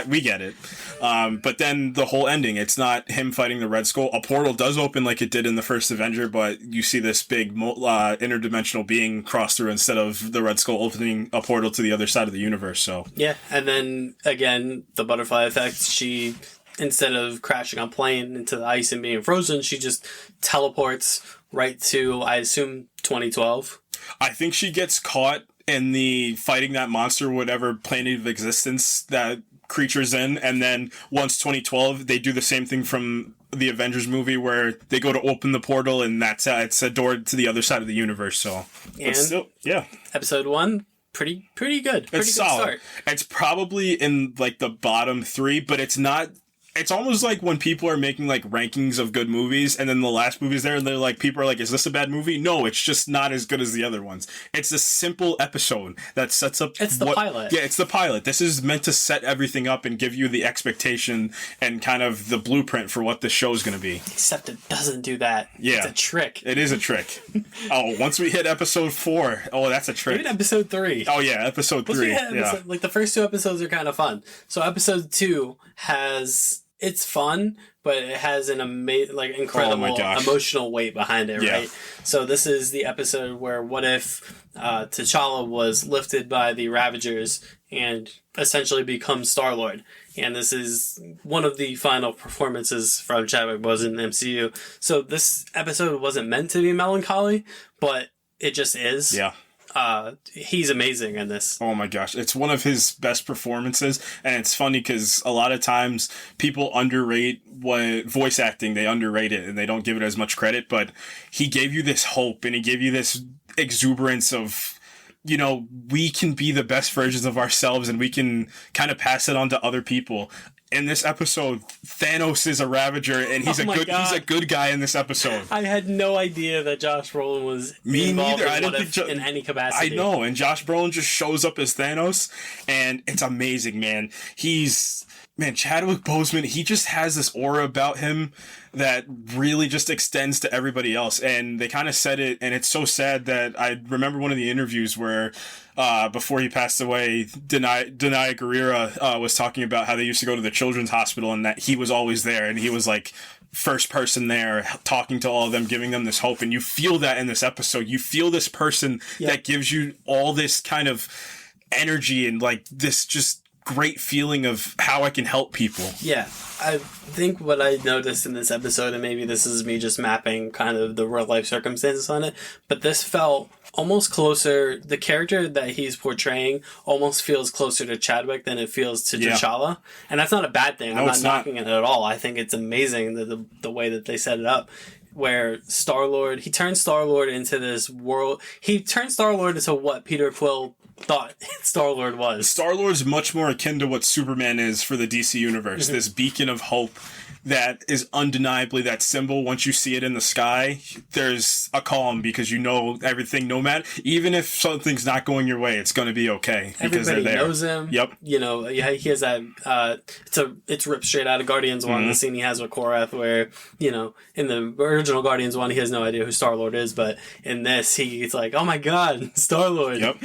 we get it. But then the whole ending, it's not him fighting the Red Skull. A portal does open like it did in the first Avenger, but you see this big interdimensional being cross through instead of the Red Skull opening a portal to the other side of the universe. So yeah, and then again, the butterfly effect, she, instead of crashing on plane into the ice and being frozen, she just teleports right to, I assume, 2012. I think she gets caught in the fighting that monster, whatever planet of existence that creature's in, and then once 2012, they do the same thing from the Avengers movie where they go to open the portal, and it's a door to the other side of the universe. So, and still, yeah, episode 1. Pretty good. Pretty it's solid. Start. It's probably in like the bottom 3, but it's not. It's almost like when people are making like rankings of good movies, and then the last movie's there, and they're like, people are like, "Is this a bad movie?" No, it's just not as good as the other ones. It's a simple episode that sets up. It's the pilot. Yeah, it's the pilot. This is meant to set everything up and give you the expectation and kind of the blueprint for what the show's going to be. Except it doesn't do that. Yeah, it's a trick. It is a trick. Once we hit episode 4, that's a trick. Even episode 3. Oh yeah, episode 3. Like the first 2 episodes are kind of fun. So episode 2 it's fun, but it has an incredible emotional weight behind it, right? So this is the episode where what if T'Challa was lifted by the Ravagers and essentially becomes Star-Lord? And this is one of the final performances from Chadwick Boseman in the MCU. So this episode wasn't meant to be melancholy, but it just is. Yeah. He's amazing in this. Oh my gosh, it's one of his best performances, and it's funny because a lot of times people underrate what voice acting, they underrate it and they don't give it as much credit, but he gave you this hope and he gave you this exuberance of, we can be the best versions of ourselves and we can kind of pass it on to other people. In this episode, Thanos is a Ravager, and he's a good guy in this episode. I had no idea that Josh Brolin was involved in any capacity. I know, and Josh Brolin just shows up as Thanos, and it's amazing, man. Chadwick Boseman, he just has this aura about him that really just extends to everybody else. And they kind of said it, and it's so sad that I remember one of the interviews where before he passed away, Denai Guerrera was talking about how they used to go to the children's hospital and that he was always there, and he was like first person there talking to all of them, giving them this hope. And you feel that in this episode. You feel this person that gives you all this kind of energy and like this just great feeling of how I can help people. Yeah, I think what I noticed in this episode, and maybe this is me just mapping kind of the real life circumstances on it, but this felt almost closer, the character that he's portraying almost feels closer to Chadwick than it feels to T'Challa. And that's not a bad thing. I'm not knocking it at all. I think it's amazing the way that they set it up. where Star-Lord, he turned Star-Lord into this world. He turned Star-Lord into what Peter Quill thought Star-Lord was. Star-Lord's much more akin to what Superman is for the DC universe. This beacon of hope that is undeniably that symbol. Once you see it in the sky, there's a calm because you know everything, no matter, even if something's not going your way, it's going to be okay because Everybody they're there. knows him. Yep. You know, he has that, it's ripped straight out of Guardians 1, the scene he has with Korath where, you know, in the original Guardians 1, he has no idea who Star-Lord is, but in this, he's like, oh my god, Star-Lord. Yep.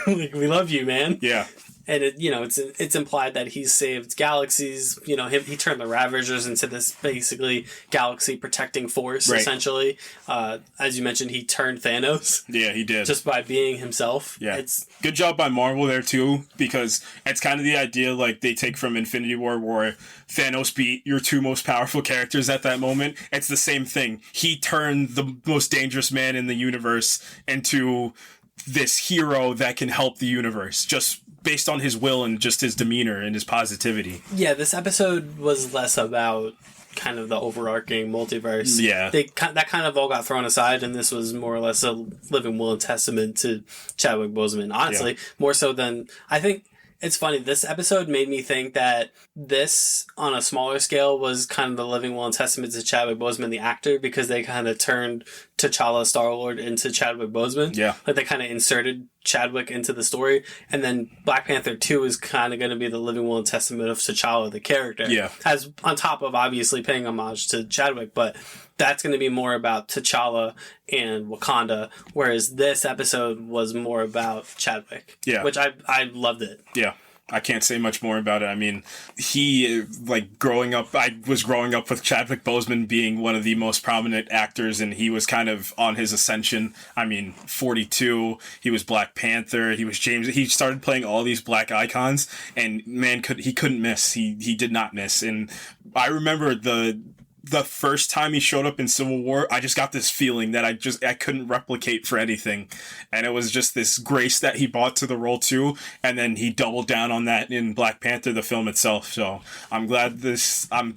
Like, we love you, man. Yeah. And it's implied that he's saved galaxies. You know, he turned the Ravagers into this basically galaxy protecting force, essentially. As you mentioned, he turned Thanos. Yeah, he did. Just by being himself. Yeah. It's good job by Marvel there too, because it's kind of the idea like they take from Infinity War where Thanos beat your two most powerful characters at that moment. It's the same thing. He turned the most dangerous man in the universe into this hero that can help the universe, just based on his will and just his demeanor and his positivity. Yeah, this episode was less about kind of the overarching multiverse. Yeah. That kind of all got thrown aside, and this was more or less a living will and testament to Chadwick Boseman. Honestly, more so than... I think it's funny, this episode made me think that this, on a smaller scale, was kind of the living will and testament to Chadwick Boseman, the actor, because they kind of turned T'Challa Star-Lord into Chadwick Boseman. Yeah. Like, they kind of inserted Chadwick into the story, and then Black Panther 2 is kind of going to be the living will and testament of T'Challa, the character. Yeah. As on top of obviously paying homage to Chadwick, but that's going to be more about T'Challa and Wakanda, whereas this episode was more about Chadwick. Yeah. Which I loved it. Yeah. I can't say much more about it. I mean, he, like, growing up, I was growing up with Chadwick Boseman being one of the most prominent actors, and he was kind of on his ascension. I mean, 42, he was Black Panther, he was James, he started playing all these black icons, and man, he couldn't miss. He did not miss. And I remember the first time he showed up in Civil War, I just got this feeling that I couldn't replicate for anything. And it was just this grace that he brought to the role too. And then he doubled down on that in Black Panther, the film itself. So I'm glad I'm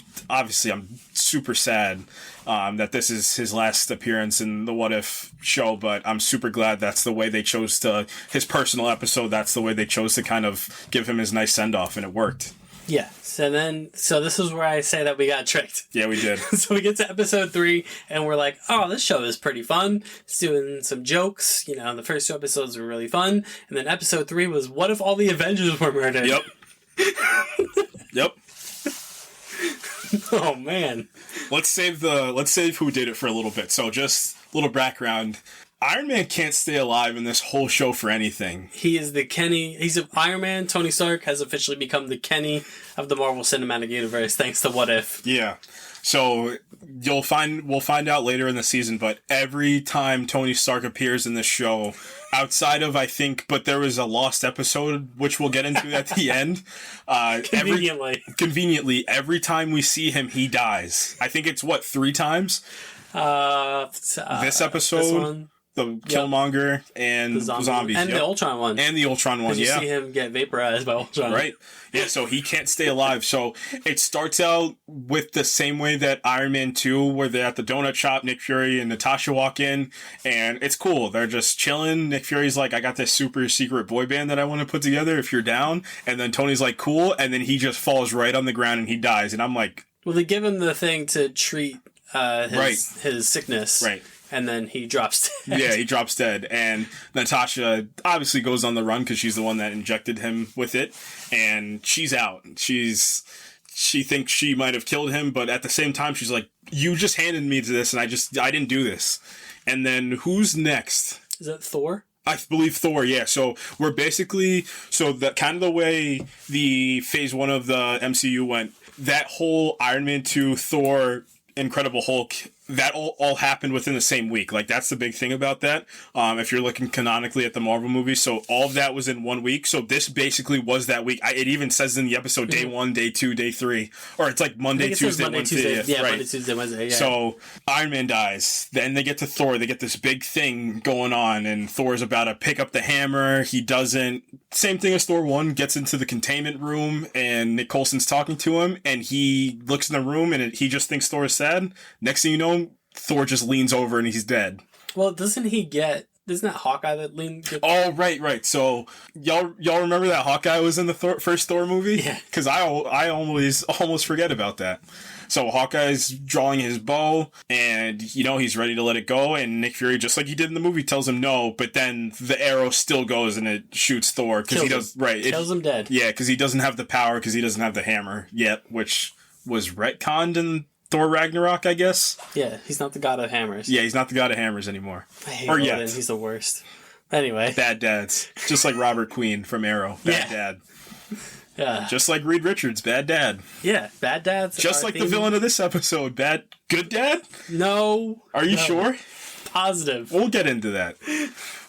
super sad that this is his last appearance in the What If show, but I'm super glad that's the way they chose to, his personal episode, that's the way they chose to kind of give him his nice send-off, and it worked. Yeah. So this is where I say that we got tricked. Yeah, we did. So we get to episode 3 and we're like, oh, this show is pretty fun. It's doing some jokes. You know, the first 2 episodes were really fun. And then episode 3 was, what if all the Avengers were murdered? Yep. Yep. Oh, man. Let's save who did it for a little bit. So just a little background. Iron Man can't stay alive in this whole show for anything. He is the Kenny. He's Iron Man. Tony Stark has officially become the Kenny of the Marvel Cinematic Universe, thanks to What If. Yeah. So we'll find out later in the season, but every time Tony Stark appears in this show, outside of, I think, but there was a lost episode, which we'll get into at the end. Conveniently, every time we see him, he dies. I think it's, 3 times? This episode? This one? The Killmonger and the zombies. And the Ultron one. And the Ultron one, you see him get vaporized by Ultron. Right. Yeah, so he can't stay alive. So it starts out with the same way that Iron Man 2, where they're at the donut shop, Nick Fury and Natasha walk in, and it's cool. They're just chilling. Nick Fury's like, I got this super secret boy band that I want to put together if you're down. And then Tony's like, cool. And then he just falls right on the ground and he dies. And I'm like... Well, they give him the thing to treat his sickness. Right. And then he drops dead. Yeah, he drops dead. And Natasha obviously goes on the run because she's the one that injected him with it. And she's out. She thinks she might have killed him, but at the same time, she's like, you just handed me to this, and I didn't do this. And then who's next? Is that Thor? I believe Thor, yeah. So we're basically... So the kind of the way the phase 1 of the MCU went, that whole Iron Man 2, Thor, Incredible Hulk... That all happened within the same week. Like, that's the big thing about that. If you're looking canonically at the Marvel movies. So all of that was in 1 week. So this basically was that week. It even says in the episode day 1, day 2, day 3. Or it's like Monday, Tuesday, Wednesday. Yeah, right. Monday, Tuesday, Wednesday. Yeah. So Iron Man dies. Then they get to Thor. They get this big thing going on. And Thor's about to pick up the hammer. He doesn't. Same thing as Thor 1. Gets into the containment room. And Nick Coulson's talking to him. And he looks in the room and he just thinks Thor is sad. Next thing you know, Thor just leans over and he's dead. Well, isn't that Hawkeye that leaned? Oh, right. So y'all remember that Hawkeye was in the first Thor movie? Yeah. Because I almost forget about that. So Hawkeye's drawing his bow, and he's ready to let it go, and Nick Fury, just like he did in the movie, tells him no. But then the arrow still goes and it shoots Thor because he does kills him dead. Yeah, because he doesn't have the power because he doesn't have the hammer yet, which was retconned in Thor Ragnarok, I guess. Yeah, he's not the god of hammers. Yeah, he's not the god of hammers anymore. I hate Odin. Yet. He's the worst. Anyway. Bad dads. Just like Robert Queen from Arrow. Bad dad. Yeah. Just like Reed Richards. Bad dad. Yeah, bad dads. Just like the villain of this episode. Good dad? No. Are you sure? Positive. We'll get into that.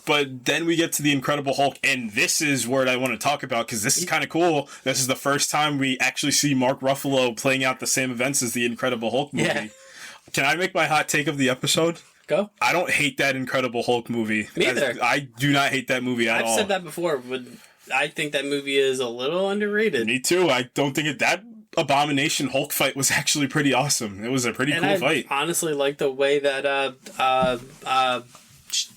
But then we get to the Incredible Hulk, and this is what I want to talk about, because this is kind of cool. This is the first time we actually see Mark Ruffalo playing out the same events as the Incredible Hulk movie. Yeah. Can I make my hot take of the episode? Go. I don't hate that Incredible Hulk movie. Me either. I do not hate that movie at all. I've said that before, but I think that movie is a little underrated. Me too. I don't think that Abomination Hulk fight was actually pretty awesome. It was a pretty cool fight. I honestly like the way that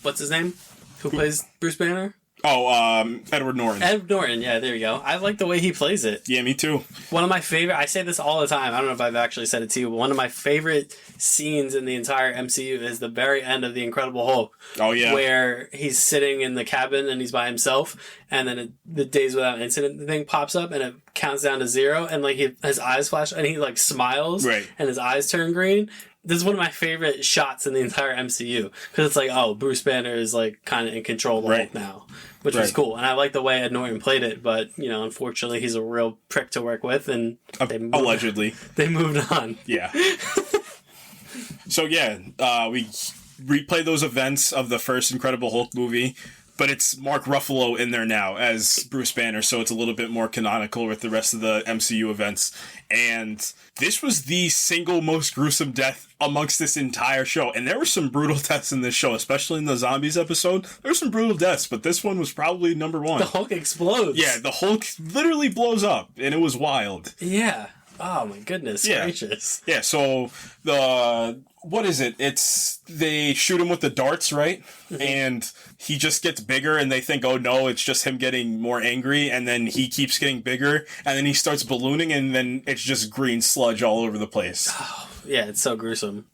what's his name? Who plays Bruce Banner? Oh, Edward Norton. Ed Norton, yeah, there you go. I like the way he plays it. Yeah, me too. One of my favorite, I say this all the time, I don't know if I've actually said it to you, but one of my favorite scenes in the entire MCU is the very end of The Incredible Hulk. Oh, yeah. Where he's sitting in the cabin and he's by himself, and then the Days Without Incident thing pops up, and it counts down to 0, and like his eyes flash, and he like smiles, right, and his eyes turn green. This is one of my favorite shots in the entire MCU, because it's like, oh, Bruce Banner is like kind of in control of the Hulk now, which was cool. And I like the way Ed Norton played it, but unfortunately, he's a real prick to work with, and allegedly they moved on. Yeah. So yeah, we replay those events of the first Incredible Hulk movie, but it's Mark Ruffalo in there now as Bruce Banner, so it's a little bit more canonical with the rest of the MCU events. And this was the single most gruesome death amongst this entire show. And there were some brutal deaths in this show, especially in the zombies episode. There were some brutal deaths, but this one was probably number one. The Hulk explodes. Yeah, the Hulk literally blows up, and it was wild. Yeah. Oh my goodness gracious. Yeah, so what is it? They shoot him with the darts, right? Mm-hmm. And he just gets bigger, and they think, oh no, it's just him getting more angry, and then he keeps getting bigger, and then he starts ballooning, and then it's just green sludge all over the place. Oh, yeah, it's so gruesome.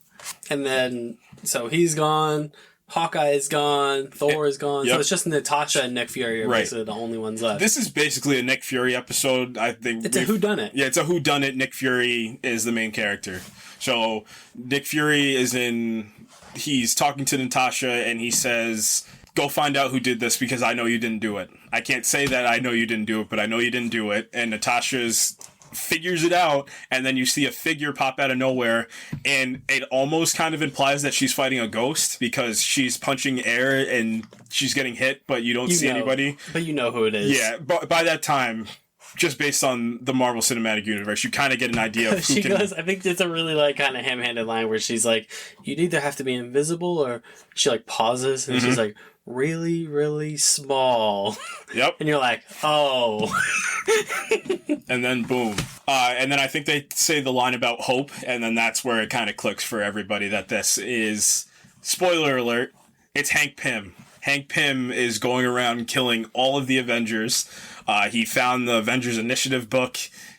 And then, so he's gone, Hawkeye is gone, Thor is gone, so it's just Natasha and Nick Fury are basically the only ones left. This is basically a Nick Fury episode. I think it's a whodunit. Yeah, it's a whodunit. Nick Fury is the main character. So Nick Fury he's talking to Natasha, and he says, go find out who did this, because I know you didn't do it. I can't say that I know you didn't do it, but I know you didn't do it. And Natasha's figures it out, and then you see a figure pop out of nowhere, and it almost kind of implies that she's fighting a ghost, because she's punching air and she's getting hit, but you don't see anybody. But you know who it is. Yeah, but by that time, just based on the Marvel Cinematic Universe, you kind of get an idea of who goes, I think it's a really like kind of ham-handed line where she's like, you'd either have to be invisible, or she like pauses and she's like, really, really small. Yep. And you're like, oh. And then boom. And then I think they say the line about hope, and then that's where it kind of clicks for everybody that this is, spoiler alert, it's Hank Pym. Hank Pym is going around killing all of the Avengers. He found the Avengers Initiative book,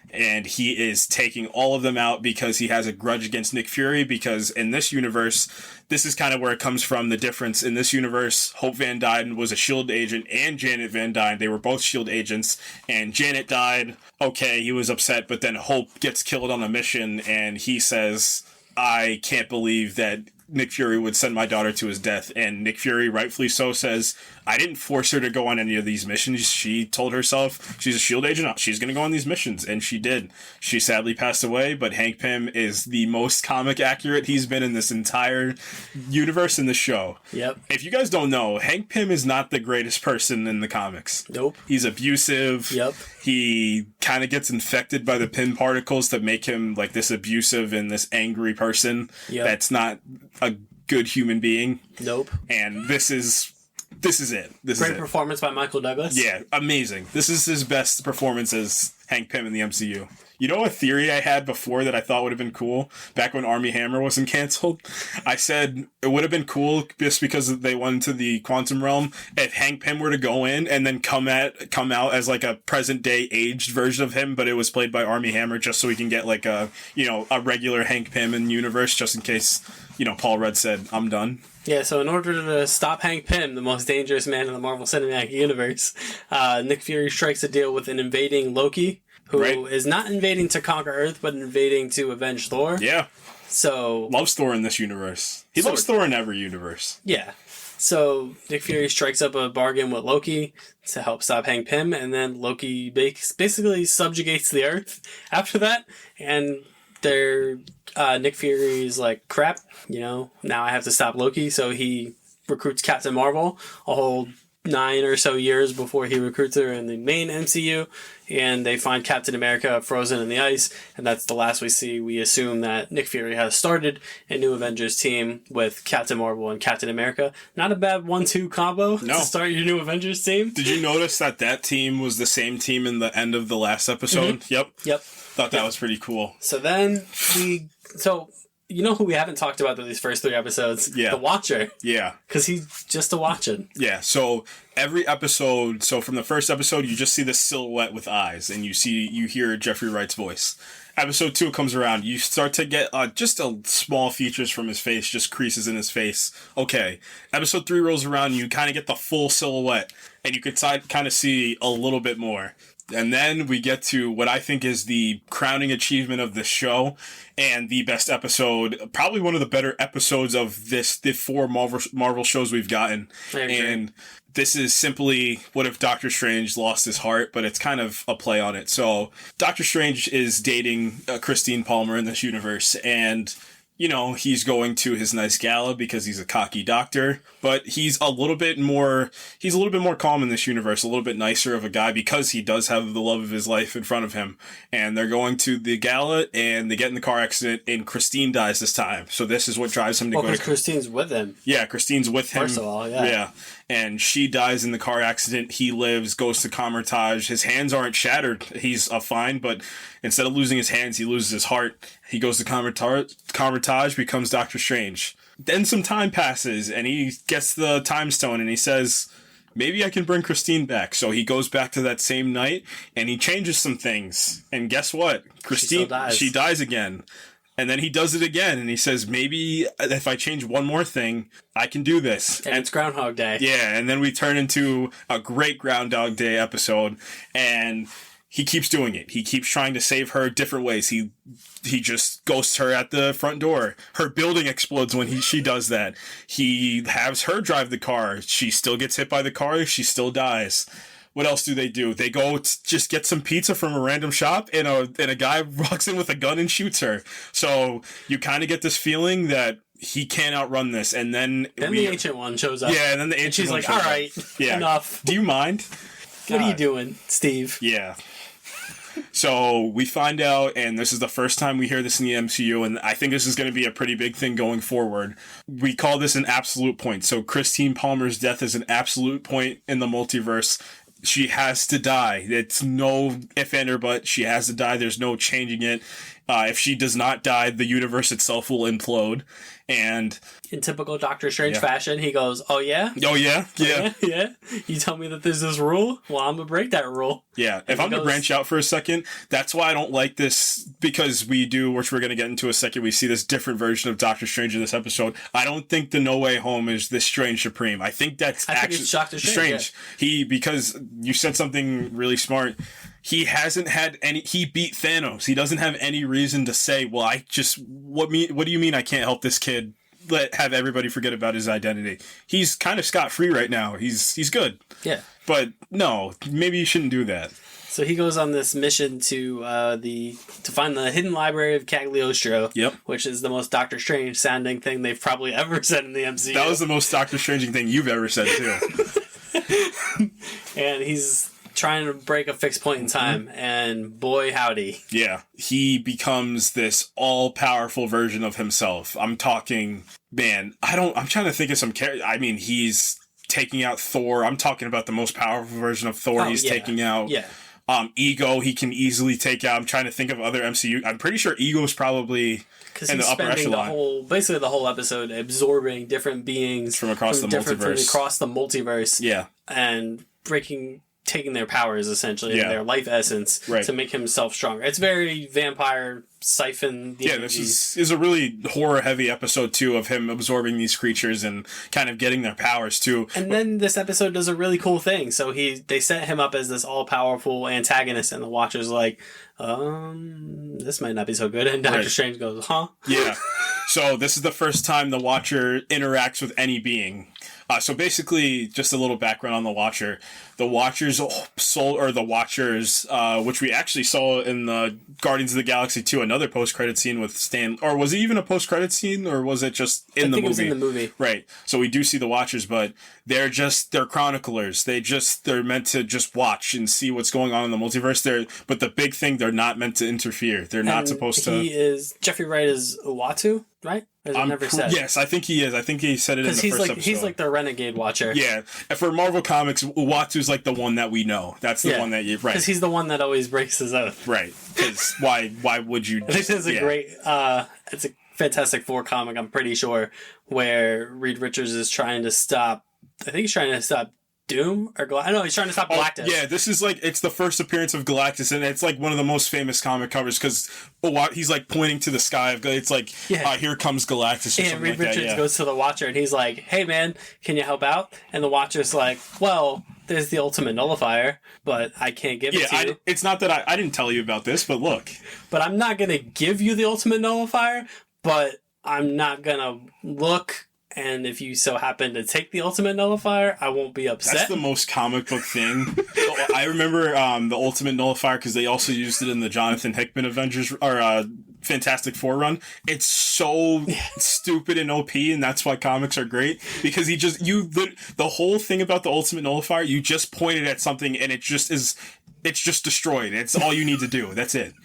and he is taking all of them out because he has a grudge against Nick Fury, because in this universe, this is kind of where it comes from, the difference. In this universe, Hope Van Dyne was a S.H.I.E.L.D. agent, and Janet Van Dyne. They were both S.H.I.E.L.D. agents, and Janet died. Okay, he was upset, but then Hope gets killed on a mission, and he says, I can't believe that Nick Fury would send my daughter to his death. And Nick Fury, rightfully so, says, I didn't force her to go on any of these missions. She told herself she's a S.H.I.E.L.D. agent. She's going to go on these missions. And she did. She sadly passed away, but Hank Pym is the most comic accurate he's been in this entire universe in the show. Yep. If you guys don't know, Hank Pym is not the greatest person in the comics. Nope. He's abusive. Yep. He kind of gets infected by the Pym particles that make him like this abusive and this angry person. Yep. That's not a good human being. Nope. And this is it. Great performance by Michael Douglas. Yeah, amazing. This is his best performance as Hank Pym in the MCU. You know a theory I had before that I thought would have been cool back when Army Hammer wasn't canceled? I said it would have been cool just because they went into the quantum realm if Hank Pym were to go in and then come out as like a present day aged version of him, but it was played by Army Hammer just so we can get like a regular Hank Pym in universe just in case, Paul Rudd said, I'm done. Yeah, so in order to stop Hank Pym, the most dangerous man in the Marvel Cinematic Universe, Nick Fury strikes a deal with an invading Loki, who is not invading to conquer Earth, but invading to avenge Thor. Yeah. So loves Thor in this universe. He loves Thor in every universe. Yeah. So Nick Fury strikes up a bargain with Loki to help stop Hank Pym, and then Loki basically subjugates the Earth after that, and Nick Fury's like, crap, now I have to stop Loki, so he recruits Captain Marvel a whole 9 or so years before he recruits her in the main MCU, and they find Captain America frozen in the ice, and that's the last we see. We assume that Nick Fury has started a new Avengers team with Captain Marvel and Captain America. Not a bad 1-2 combo to start your new Avengers team. Did you notice that team was the same team in the end of the last episode? Mm-hmm. Yep. Thought that was pretty cool. So then you know who we haven't talked about in these first 3 episodes? Yeah. The Watcher. Yeah. Because he's just a watching. Yeah, so every episode, from the first episode, you just see the silhouette with eyes, and you hear Jeffrey Wright's voice. Episode 2 comes around, you start to get just a small features from his face, just creases in his face. Okay. Episode 3 rolls around, you kind of get the full silhouette, and you could kind of see a little bit more. And then we get to what I think is the crowning achievement of the show and the best episode, probably one of the better episodes of the 4 Marvel shows we've gotten. And this is simply what if Doctor Strange lost his heart, but it's kind of a play on it. So Doctor Strange is dating Christine Palmer in this universe, and he's going to his nice gala because he's a cocky doctor, but he's a little bit more calm in this universe, a little bit nicer of a guy because he does have the love of his life in front of him. And they're going to the gala and they get in the car accident and Christine dies this time. So this is what drives him to go to... Christine's with him. Yeah, Christine's with him. First of all, yeah. Yeah. And she dies in the car accident. He lives, goes to Comertage. His hands aren't shattered. He's fine, but instead of losing his hands, he loses his heart. He goes to Comertage, becomes Doctor Strange. Then some time passes, and he gets the time stone, and he says, maybe I can bring Christine back. So he goes back to that same night, and he changes some things. And guess what? Christine, she dies again. And then he does it again, and he says, maybe if I change one more thing, I can do this. And it's Groundhog Day. Yeah, and then we turn into a great Groundhog Day episode, and he keeps doing it. He keeps trying to save her different ways. He just ghosts her at the front door. Her building explodes when she does that. He has her drive the car. She still gets hit by the car. She still dies. What else do? They go just get some pizza from a random shop, and a guy walks in with a gun and shoots her. So you kind of get this feeling that he can't outrun this, and then the Ancient One shows up. Yeah, and then the Ancient One shows up. She's like, all right, enough. Do you mind? What are you doing, Steve? Yeah. So we find out, and this is the first time we hear this in the MCU, and I think this is going to be a pretty big thing going forward. We call this an absolute point. So Christine Palmer's death is an absolute point in the multiverse. She has to die. It's no if, and, or but. She has to die. There's no changing it. If she does not die, the universe itself will implode. And in typical Doctor Strange fashion, he goes, "Oh yeah, oh yeah, yeah, yeah. You tell me that there's this rule. Well, I'm gonna break that rule." Yeah. If I'm gonna branch out for a second, that's why I don't like this, because we do, which we're gonna get into a second. We see this different version of Doctor Strange in this episode. I don't think the No Way Home is this Strange Supreme. I think that's actually it's Doctor Strange. Yeah. Because you said something really smart. He hasn't had he beat Thanos. He doesn't have any reason to say, well, what do you mean I can't help this kid? Have everybody forget about his identity. He's kind of scot-free right now. He's good. Yeah. But no, maybe you shouldn't do that. So he goes on this mission to find the hidden library of Cagliostro. Yep. Which is the most Doctor Strange sounding thing they've probably ever said in the MCU. That was the most Doctor Strange thing you've ever said too. And he's trying to break a fixed point in time, and boy howdy. Yeah. He becomes this all-powerful version of himself. I'm talking, man, I'm trying to think of some character. I mean, he's taking out Thor. I'm talking about the most powerful version of Thor. He's taking out Ego, he can easily take out. I'm trying to think of other MCU. I'm pretty sure Ego's probably in the upper echelon. Basically the whole episode absorbing different beings from across the multiverse. Yeah. And taking their powers, essentially, and their life essence to make himself stronger. It's very vampire siphon. This is a really horror-heavy episode, too, of him absorbing these creatures and kind of getting their powers, too. And then this episode does a really cool thing. So they set him up as this all-powerful antagonist, and the Watcher's like, this might not be so good. And Doctor Strange goes, huh? Yeah. So this is the first time the Watcher interacts with any being. So basically, just a little background on the Watcher. The Watcher's soul, or the Watchers, which we actually saw in the Guardians of the Galaxy 2, another post-credit scene with Stan, or was it even a post-credit scene, or was it just in the movie? I think it was in the movie. Right. So we do see the Watchers, but they're chroniclers. They're meant to just watch and see what's going on in the multiverse. But the big thing, they're not meant to interfere. They're not supposed to. Jeffrey Wright is Uatu, right? Never said. Yes, I think he is. I think he said it in the first episode. He's like the Renegade Watcher. Yeah. And for Marvel Comics, Uatu's like the one that we know. That's the one that right. Because he's the one that always breaks his oath. Right. Because why would you? This is a great. It's a Fantastic Four comic, I'm pretty sure, where Reed Richards is trying to stop. I think he's trying to stop Doom or I don't know, he's trying to stop Galactus. Yeah, this is it's the first appearance of Galactus, and it's like one of the most famous comic covers because he's like pointing to the sky. It's like, here comes Galactus. Or Reed Richards goes to the Watcher and he's like, hey man, can you help out? And the Watcher's like, well, there's the ultimate nullifier, but I can't give it to you. It's not that I didn't tell you about this, but look. But I'm not going to give you the ultimate nullifier, but I'm not going to look. And if you so happen to take the ultimate nullifier, I won't be upset. That's the most comic book thing. I remember the ultimate nullifier because they also used it in the Jonathan Hickman Avengers or Fantastic Four run. It's so stupid and OP, and that's why comics are great because the whole thing about the ultimate nullifier, you just pointed at something and it's just destroyed. It's all you need to do. That's it.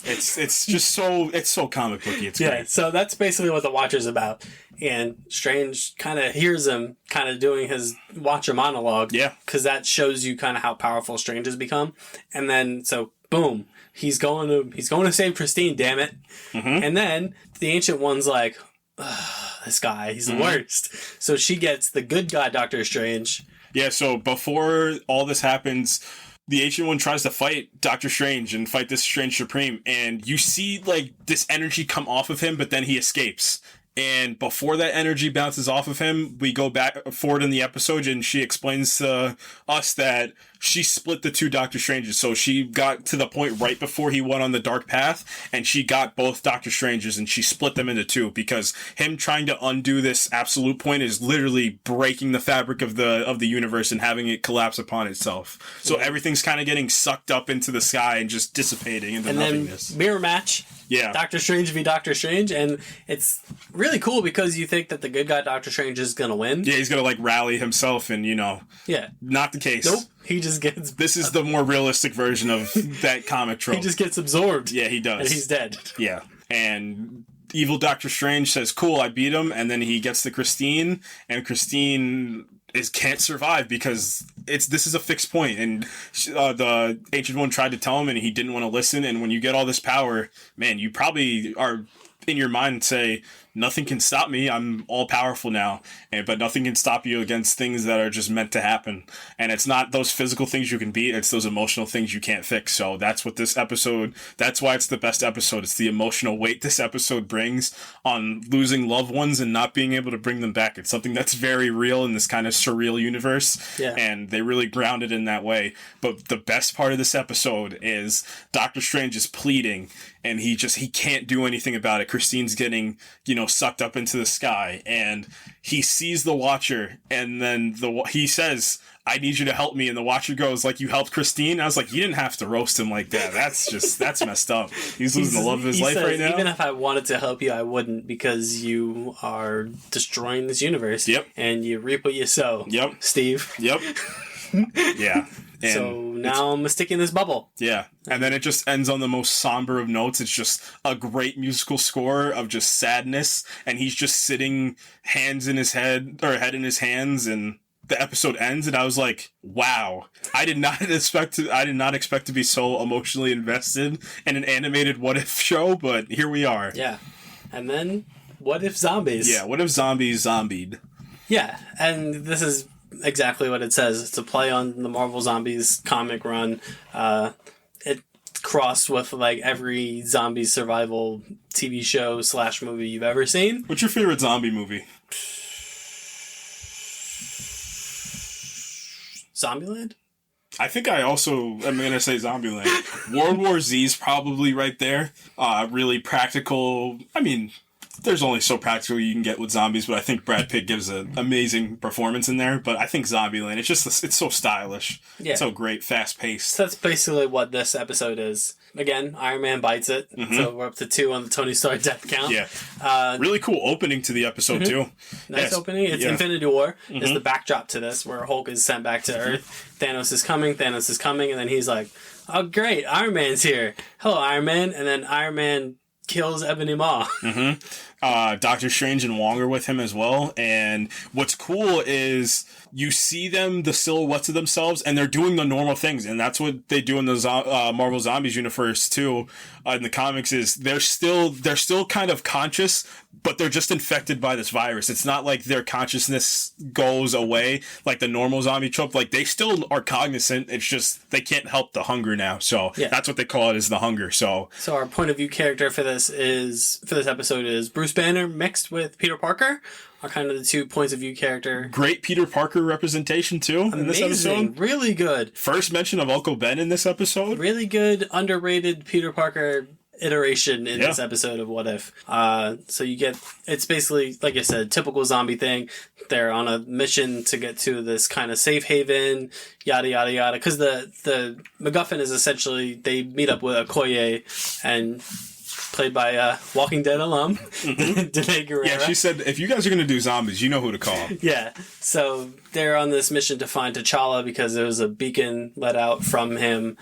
It's just so comic booky. It's great. Yeah. So that's basically what the Watcher's about. And Strange kind of hears him kind of doing his Watcher monologue. Yeah. Because that shows you kind of how powerful Strange has become. And then, so, boom. He's going to save Christine, damn it. Mm-hmm. And then the Ancient One's like, this guy, he's the worst. So she gets the good guy, Doctor Strange. Yeah, so before all this happens, the Ancient One tries to fight Doctor Strange and fight this Strange Supreme. And you see, this energy come off of him, but then he escapes. And before that energy bounces off of him, we go back forward in the episode and she explains to us that she split the two Doctor Stranges. So she got to the point right before he went on the dark path and she got both Doctor Stranges and she split them into two because him trying to undo this absolute point is literally breaking the fabric of the universe and having it collapse upon itself. So everything's kind of getting sucked up into the sky and just dissipating into nothingness. Then mirror match. Yeah. Doctor Strange v. Doctor Strange, and it's really cool because you think that the good guy Doctor Strange is going to win. Yeah, he's going to rally himself and, Yeah. Not the case. Nope. He just gets... This is the more realistic version of that comic trope. He just gets absorbed. Yeah, he does. And he's dead. Yeah. And evil Doctor Strange says, cool, I beat him, and then he gets to Christine, and Christine can't survive because this is a fixed point, and the Ancient One tried to tell him and he didn't want to listen. And when you get all this power, man, you probably are in your mind say, nothing can stop me, I'm all powerful now, but nothing can stop you against things that are just meant to happen. And it's not those physical things you can beat, it's those emotional things you can't fix. So that's what this episode, that's why it's the best episode. It's the emotional weight this episode brings on losing loved ones and not being able to bring them back. It's something that's very real in this kind of surreal universe. Yeah. And they really ground it in that way. But the best part of this episode is Doctor Strange is pleading and he can't do anything about it. Christine's getting, sucked up into the sky, and he sees the Watcher, and then he says, I need you to help me, and the Watcher goes, you helped Christine? I was like, you didn't have to roast him like that. That's messed up. He's losing the love of his life right now. Even if I wanted to help you, I wouldn't, because you are destroying this universe. Yep. And you reap what you sow. Yep. Steve. Yep. Yeah. And so now I'm sticking in this bubble. Yeah. And then it just ends on the most somber of notes. It's just a great musical score of just sadness. And he's just sitting, head in his hands. And the episode ends, and I was like, wow, I did not expect to be so emotionally invested in an animated What If show, but here we are. Yeah. And then, what if zombies? Yeah, what if zombies zombied? Yeah, and this is exactly what it says. It's a play on the Marvel Zombies comic run. It crossed with like every zombie survival TV show / movie you've ever seen. What's your favorite zombie movie? Zombieland? I think I also am going to say Zombieland. World War Z is probably right there. Really practical. I mean, there's only so practical you can get with zombies, but I think Brad Pitt gives an amazing performance in there. But I think Zombieland, it's so stylish. Yeah. It's so great, fast-paced. So that's basically what this episode is. Again, Iron Man bites it. Mm-hmm. So we're up to 2 on the Tony Stark death count. Yeah. Really cool opening to the episode, too. Nice opening. It's Infinity War. It's the backdrop to this, where Hulk is sent back to Earth. Thanos is coming, and then he's like, oh, great, Iron Man's here. Hello, Iron Man. And then Iron Man kills Ebony Maw. Doctor Strange and Wong are with him as well. And what's cool is you see them, the silhouettes of themselves, and they're doing the normal things. And that's what they do in the Marvel Zombies universe too. In the comics, is they're still kind of conscious, but they're just infected by this virus. It's not like their consciousness goes away like the normal zombie trope. Like, they still are cognizant. It's just they can't help the hunger now. So that's what they call it, is the hunger. So our point of view character for this episode is Bruce Banner mixed with Peter Parker. Are kind of the 2 points of view character. Great Peter Parker representation too. Amazing. In this episode. Really good. First mention of Uncle Ben in this episode. Really good, underrated Peter Parker iteration in this episode of What If. So you get, it's basically, like I said, typical zombie thing. They're on a mission to get to this kind of safe haven, yada, yada, yada. Because the MacGuffin is essentially, they meet up with Okoye, and played by Walking Dead alum, Danae Guerrero. Yeah, she said, if you guys are going to do zombies, you know who to call. Yeah, so they're on this mission to find T'Challa because there was a beacon let out from him,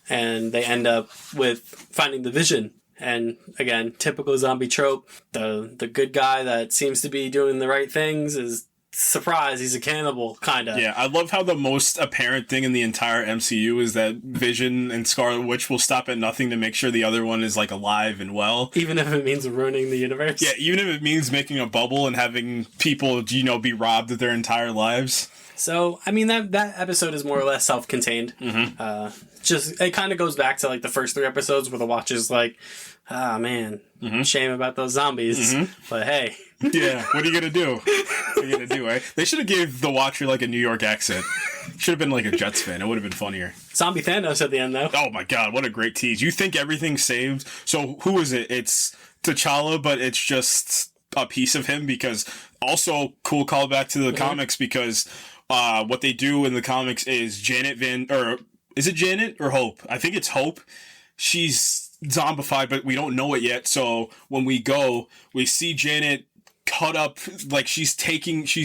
and they end up with finding the Vision. And again, typical zombie trope, the good guy that seems to be doing the right things is, surprise, he's a cannibal, kind of. Yeah, I love how the most apparent thing in the entire MCU is that Vision and Scarlet Witch will stop at nothing to make sure the other one is, like, alive and well. Even if it means ruining the universe. Yeah, even if it means making a bubble and having people, be robbed of their entire lives. So, I mean, that episode is more or less self-contained. Just, it kind of goes back to, like, the first 3 episodes where the Watcher's like, ah, man, shame about those zombies. But hey. Yeah, what are you going to do? What are you going to do, eh? They should have gave the Watcher, like, a New York accent. Should have been, like, a Jets fan. It would have been funnier. Zombie Thanos at the end, though. Oh, my God, what a great tease. You think everything's saved? So, who is it? It's T'Challa, but it's just a piece of him, because also, cool callback to the comics, because what they do in the comics is is it Janet or Hope? I think it's Hope. She's zombified, but we don't know it yet. So when we go, we see Janet cut up, like she's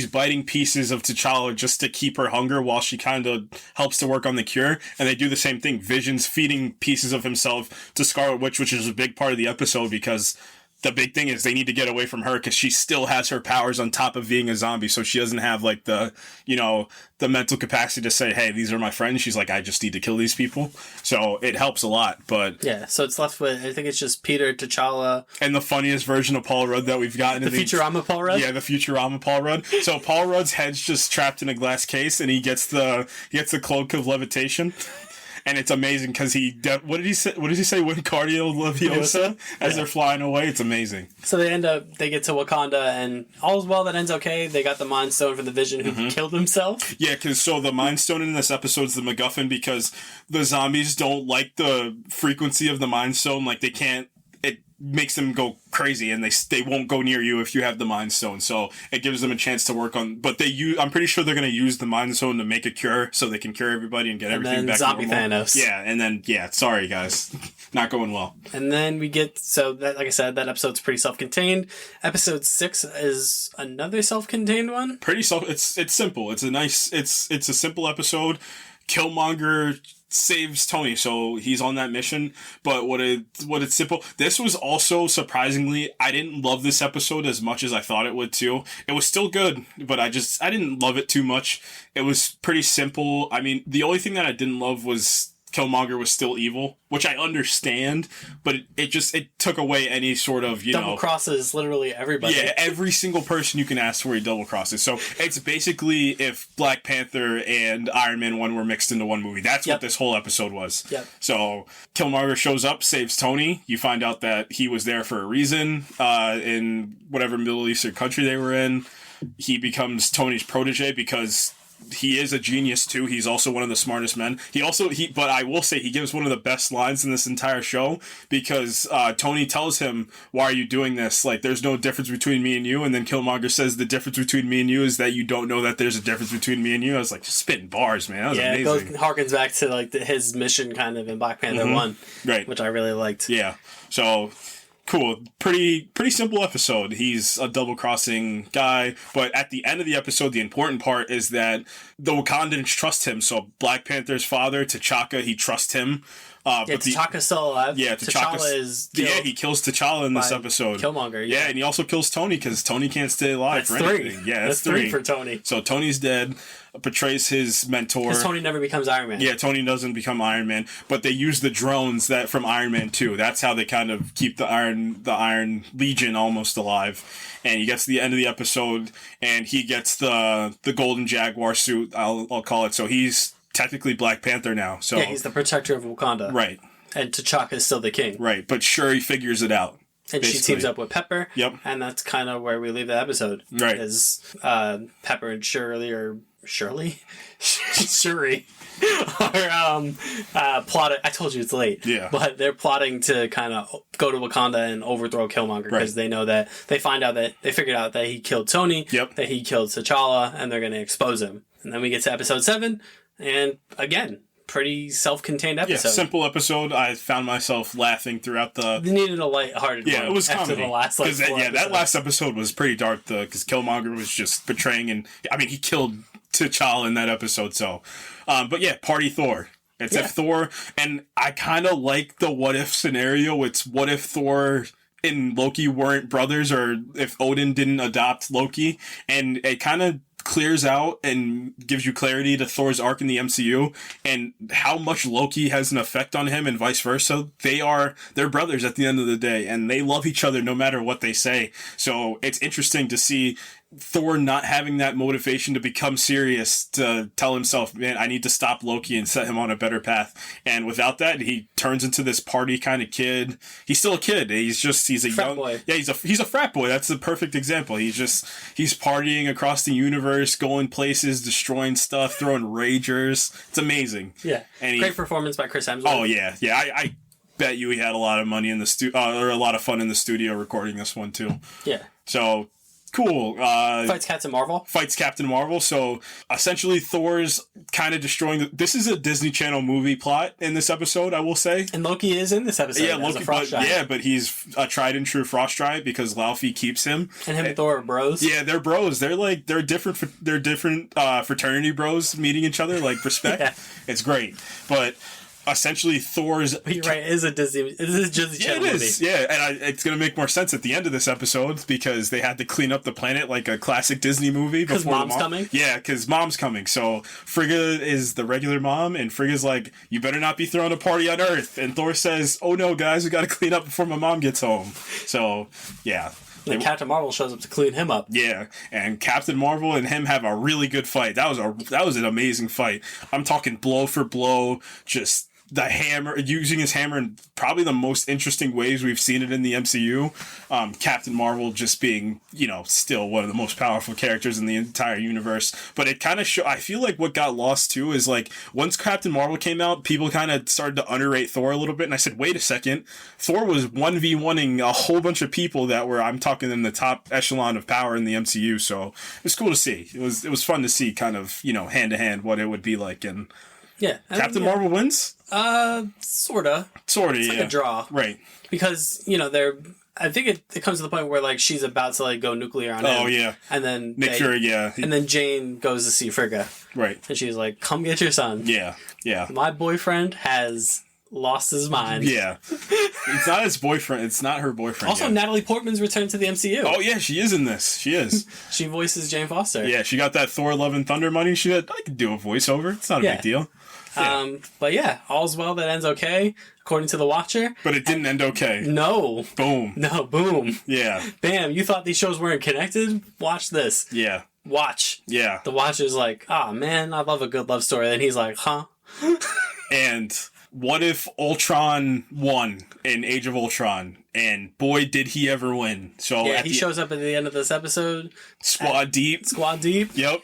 biting pieces of T'Challa just to keep her hunger while she kind of helps to work on the cure. And they do the same thing. Vision's feeding pieces of himself to Scarlet Witch, which is a big part of the episode, because the big thing is they need to get away from her because she still has her powers on top of being a zombie. So she doesn't have like the mental capacity to say, hey, these are my friends. She's like, I just need to kill these people. So it helps a lot. But yeah, so it's left with, I think it's just Peter, T'Challa. And the funniest version of Paul Rudd that we've gotten. The Futurama Paul Rudd? Yeah, the Futurama Paul Rudd. So Paul Rudd's head's just trapped in a glass case, and he gets the cloak of levitation. And it's amazing because what did he say? Wingardium Leviosa as they're flying away. It's amazing. So they get to Wakanda, and all's well that ends okay. They got the Mind Stone for the Vision, who killed himself. Yeah, because the Mind Stone in this episode is the MacGuffin, because the zombies don't like the frequency of the Mind Stone. Like, they can't. It makes them go crazy, and they won't go near you if you have the Mind Stone. So it gives them a chance to work on. But I'm pretty sure they're going to use the Mind Stone to make a cure, so they can cure everybody and get everything back to normal. Zombie Thanos. Yeah, and then sorry guys, not going well. And then we get that, like I said, that episode's pretty self-contained. Episode 6 is another self-contained one. It's simple. It's a simple episode. Killmonger saves Tony, so he's on that mission. But what it's simple. This was also surprisingly, I didn't love this episode as much as I thought it would too. It was still good, but I didn't love it too much. It was pretty simple. I mean, the only thing that I didn't love was Killmonger was still evil, which I understand, but it took away any sort of, double crosses literally everybody. Yeah, every single person you can ask for, he double crosses. So it's basically if Black Panther and Iron Man 1 were mixed into one movie. That's what this whole episode was. Yep. So Killmonger shows up, saves Tony. You find out that he was there for a reason, in whatever Middle Eastern country they were in. He becomes Tony's protege because he is a genius too. He's also one of the smartest men. But I will say he gives one of the best lines in this entire show because Tony tells him, "Why are you doing this? Like, there's no difference between me and you." And then Killmonger says, "The difference between me and you is that you don't know that there's a difference between me and you." I was like, just spitting bars, man. That was amazing. It harkens back to like his mission kind of in Black Panther 1, right? Which I really liked. Yeah. So. Cool. Pretty simple episode. He's a double-crossing guy, but at the end of the episode, the important part is that the Wakandans trust him. So Black Panther's father, T'Chaka, he trusts him. But T'Chaka's still alive. Yeah, T'Challa is killed. Yeah, he kills T'Challa in this episode. Killmonger. Yeah, and he also kills Tony because Tony can't stay alive for anything. Yeah, that's three for Tony. So Tony's dead. Portrays his mentor. Because Tony never becomes Iron Man. Yeah, Tony doesn't become Iron Man, but they use the drones that from Iron Man 2. That's how they kind of keep the Iron Legion almost alive. And he gets to the end of the episode, and he gets the Golden Jaguar suit. I'll call it. So he's technically Black Panther now. So yeah, he's the protector of Wakanda. Right. And T'Chaka is still the king. Right, but Shuri figures it out. And basically. She teams up with Pepper. Yep. And that's kind of where we leave the episode. Right. Is Pepper and Shuri are plotting. I told you it's late. Yeah. But they're plotting to kind of go to Wakanda and overthrow Killmonger because they know that they figured out that he killed Tony. Yep. That he killed T'Challa, and they're going to expose him. And then we get to episode 7, and again, pretty self-contained episode. Yeah, simple episode. I found myself laughing throughout the. They needed a light-hearted. Yeah, one it was after comedy. The last that last episode was pretty dark though, because Killmonger was just betraying, and I mean he killed T'Challa in that episode. So, but yeah, party Thor. It's if Thor, and I kind of like the what if scenario. It's what if Thor and Loki weren't brothers, or if Odin didn't adopt Loki, and it kind of clears out and gives you clarity to Thor's arc in the MCU and how much Loki has an effect on him and vice versa. They're brothers at the end of the day, and they love each other no matter what they say. So it's interesting to see Thor not having that motivation to become serious, to tell himself, man, I need to stop Loki and set him on a better path. And without that, he turns into this party kind of kid. He's still a kid. He's a frat young boy. Yeah, he's a frat boy. That's the perfect example. He's partying across the universe, going places, destroying stuff, throwing ragers. It's amazing. Yeah. And great performance by Chris Hemsworth. Oh yeah. Yeah. I bet you he had a lot of money in the or a lot of fun in the studio recording this one too. Yeah. So cool. Fights Captain Marvel. So essentially Thor's kind of destroying this is a Disney Channel movie plot in this episode, I will say. And Loki is in this episode. Yeah, Loki, but he's a tried and true frost giant because Laufey keeps him. And him and Thor are bros. Yeah, they're bros. They're different fraternity bros meeting each other, like respect. Yeah. It's great. But essentially Thor's. You're right. It is a Disney Channel movie. It is. Yeah, and it's going to make more sense at the end of this episode because they had to clean up the planet like a classic Disney movie. Because Mom's coming. Yeah, because Mom's coming. So Frigga is the regular mom, and Frigga's like, "You better not be throwing a party on Earth." And Thor says, "Oh no, guys, we got to clean up before my mom gets home." So yeah. And Captain Marvel shows up to clean him up. Yeah, and Captain Marvel and him have a really good fight. That was an amazing fight. I'm talking blow for blow, just the hammer, using his hammer in probably the most interesting ways we've seen it in the MCU. Captain Marvel just being, still one of the most powerful characters in the entire universe. But it kind of I feel like what got lost too is like once Captain Marvel came out, people kind of started to underrate Thor a little bit. And I said, wait a second, Thor was 1v1ing a whole bunch of people that were, I'm talking in the top echelon of power in the MCU. So it was cool to see. It was fun to see kind of, hand to hand what it would be like. And yeah, Captain Marvel wins? Sorta. Sorta, it's like yeah. a draw. Right. Because, they're I think it comes to the point where like she's about to like go nuclear on him. Oh yeah. And then Nick Fury, yeah. And then Jane goes to see Frigga. Right. And she's like, "Come get your son." Yeah. Yeah. My boyfriend has lost his mind. Yeah. It's not his boyfriend. It's not her boyfriend. Also, yet. Natalie Portman's returned to the MCU. Oh yeah, she is in this. She is. She voices Jane Foster. Yeah, she got that Thor: Love and Thunder money. She said, "I could do a voiceover. It's not a big deal." Yeah. But yeah, all's well that ends okay, according to the Watcher. But it didn't end okay. No. Boom. No, boom. Yeah. Bam, you thought these shows weren't connected? Watch this. Yeah. Watch. Yeah. The Watcher's like, "Ah, man, I love a good love story." And he's like, "Huh?" And what if Ultron won in Age of Ultron? And boy, did he ever win. So yeah, he shows up at the end of this episode. Squad Deep. Yep.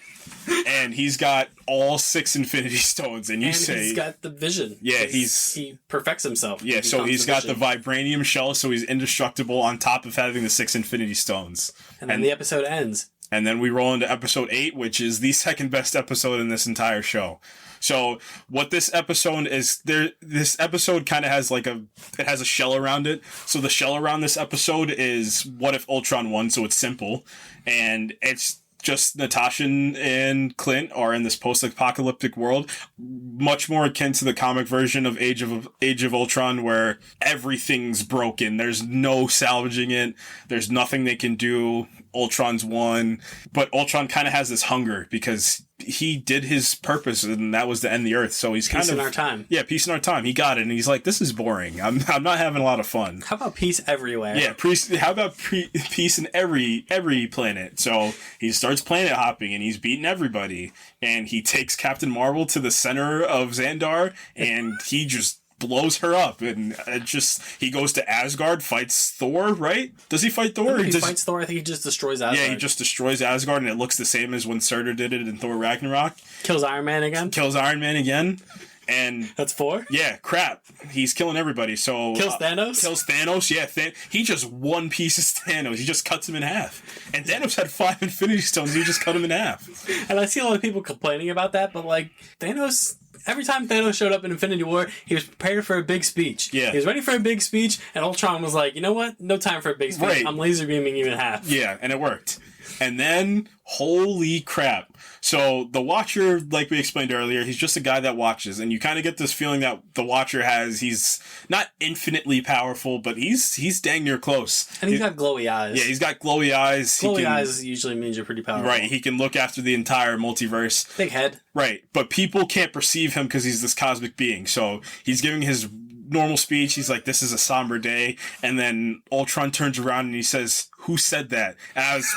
And he's got all 6 Infinity Stones. And he's got the vision. Yeah, he perfects himself. Yeah, so he's got the vibranium shell, so he's indestructible on top of having the 6 Infinity Stones. And then the episode ends. And then we roll into episode 8, which is the second best episode in this entire show. So what this episode is, this episode kind of has it has a shell around it. So the shell around this episode is what if Ultron won? So it's simple. And it's just Natasha and Clint are in this post-apocalyptic world, much more akin to the comic version of Age of Ultron, where everything's broken. There's no salvaging it. There's nothing they can do. Ultron's won, but Ultron kind of has this hunger because he did his purpose, and that was to end the Earth. So he's kind of peace in our time. Yeah, peace in our time. He got it, and he's like, "This is boring. I'm not having a lot of fun." How about peace everywhere? Yeah, how about peace in every planet? So he starts planet hopping, and he's beating everybody, and he takes Captain Marvel to the center of Xandar, and he just blows her up, and he goes to Asgard, fights Thor, right? Does he fight Thor? He fights Thor. I think he just destroys Asgard. Yeah, he just destroys Asgard, and it looks the same as when Surtur did it in Thor Ragnarok. Kills Iron Man again. And that's 4? Yeah, crap. He's killing everybody. So kills Thanos? Yeah, he just one pieces Thanos. He just cuts him in half. And Thanos had 5 Infinity Stones. He just cut him in half. And I see a lot of people complaining about that, but like Thanos, every time Thanos showed up in Infinity War, he was prepared for a big speech. Yeah. He was ready for a big speech, and Ultron was like, "You know what? No time for a big speech. Right. I'm laser beaming you in half." Yeah, and it worked. And then, holy crap. So, the Watcher, like we explained earlier, he's just a guy that watches. And you kind of get this feeling that the Watcher he's not infinitely powerful, but he's dang near close. And he's got glowy eyes. Yeah, he's got glowy eyes. Glowy eyes usually means you're pretty powerful. Right, he can look after the entire multiverse. Big head. Right, but people can't perceive him because he's this cosmic being. So, he's giving his normal speech. He's like, "This is a somber day." And then Ultron turns around and he says, "Who said that?" And I was,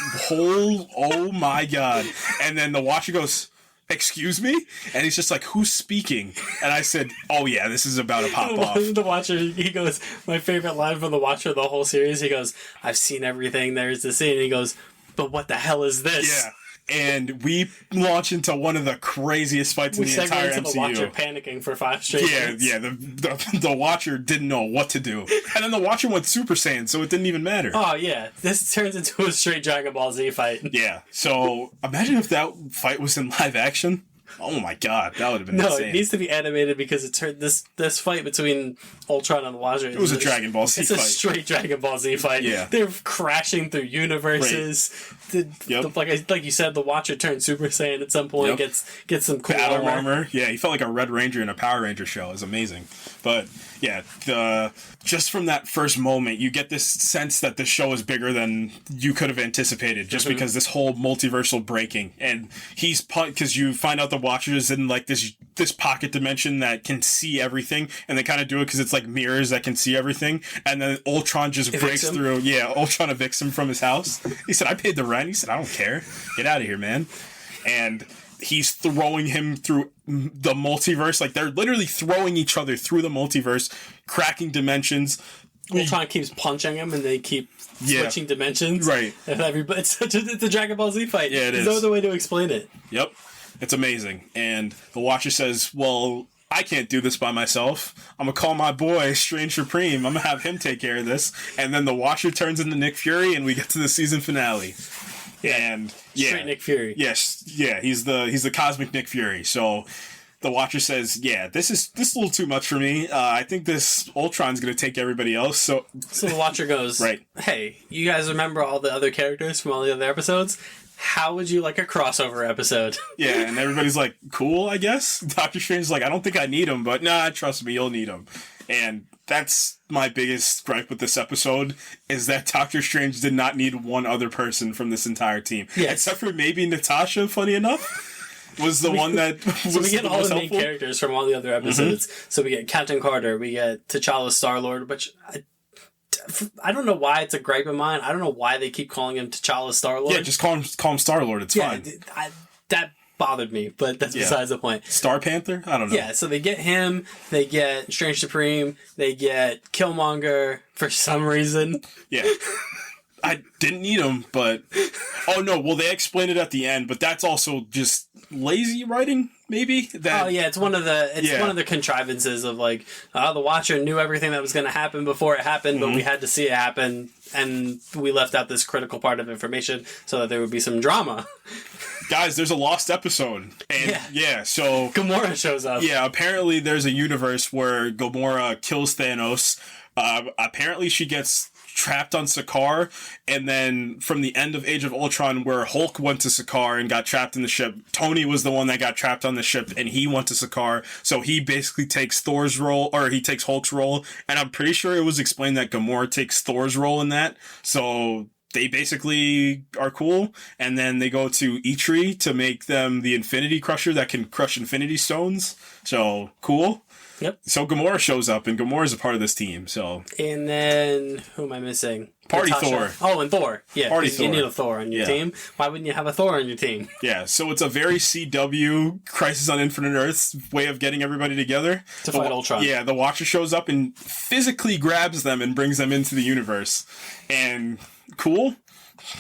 oh my God. And then the Watcher goes, "Excuse me?" And he's just like, "Who's speaking?" And I said, "Oh yeah, this is about to pop off." The Watcher, he goes, my favorite line from the Watcher the whole series, he goes, "I've seen everything there is to see." And he goes, "But what the hell is this?" Yeah. And we launch into one of the craziest fights in the entire MCU. The Watcher panicking for 5 straight minutes. Yeah. The Watcher didn't know what to do, and then the Watcher went Super Saiyan, so it didn't even matter. Oh yeah, this turns into a straight Dragon Ball Z fight. Yeah. So imagine if that fight was in live action. Oh my God, that would have been insane. No, it needs to be animated because it's this fight between Ultron and the Watcher. It was a Dragon Ball Z fight. It's a straight Dragon Ball Z fight. Yeah. They're crashing through universes. Right. Like you said, the Watcher turns Super Saiyan at some point. Yep. Gets some cool battle armor. Yeah, he felt like a Red Ranger in a Power Ranger show. It was amazing. But yeah, just from that first moment, you get this sense that the show is bigger than you could have anticipated, just because this whole multiversal breaking, and because you find out the Watchers in like this pocket dimension that can see everything, and they kind of do it because it's like mirrors that can see everything, and then Ultron just breaks through. Yeah, Ultron evicts him from his house. He said, "I paid the rent." He said, "I don't care. Get out of here, man." And he's throwing him through the multiverse. Like, they're literally throwing each other through the multiverse, cracking dimensions. Ultron keeps punching him, and they keep switching dimensions. Right. And it's a Dragon Ball Z fight. Yeah, it is. There's no other way to explain it. Yep. It's amazing. And the Watcher says, "Well, I can't do this by myself. I'm going to call my boy, Strange Supreme. I'm going to have him take care of this." And then the Watcher turns into Nick Fury, and we get to the season finale. And Straight Nick Fury. Yes, yeah, he's the cosmic Nick Fury. So the Watcher says, yeah, this is a little too much for me. I think this Ultron's going to take everybody else. So the Watcher goes, right. Hey, you guys remember all the other characters from all the other episodes? How would you like a crossover episode? Yeah, and everybody's like, cool, I guess. Doctor Strange's like, I don't think I need him, but nah, trust me, you'll need him. And that's my biggest gripe with this episode, is that Doctor Strange did not need one other person from this entire team. Yes. Except for maybe Natasha, funny enough. Was the one that was so we get all the main helpful. characters from all the other episodes. Mm-hmm. So we get Captain Carter, we get T'Challa Star-Lord, which I don't know why it's a gripe of mine. I don't know why they keep calling him T'Challa Star-Lord. Yeah, just call him Star-Lord. It's fine. That bothered me, but that's besides the point. Star Panther? I don't know. Yeah, so they get him, they get Strange Supreme, they get Killmonger for some reason. Yeah. I didn't need him, but... Oh, no, well, they explained it at the end, but that's also just lazy writing, maybe? It's one of the contrivances of, like, the Watcher knew everything that was going to happen before it happened, but we had to see it happen, and we left out this critical part of information so that there would be some drama. Guys, there's a lost episode. And so... Gamora shows up. Yeah, apparently there's a universe where Gamora kills Thanos. Apparently she gets trapped on Sakaar, and then from the end of Age of Ultron, where Hulk went to Sakaar and got trapped in the ship, Tony was the one that got trapped on the ship, and he went to Sakaar, so he basically takes Thor's role, or he takes Hulk's role, and I'm pretty sure it was explained that Gamora takes Thor's role in that, so they basically are cool, and then they go to Eitri to make them the Infinity Crusher that can crush Infinity Stones, so cool. Yep. So Gamora shows up, and Gamora is a part of this team. So. And then who am I missing? Party Natasha. Thor. Oh, and Thor. Yeah. Party Thor. You need a Thor on your team. Why wouldn't you have a Thor on your team? Yeah. So it's a very CW Crisis on Infinite Earths way of getting everybody together to fight Ultron. Yeah. The Watcher shows up and physically grabs them and brings them into the universe, and cool.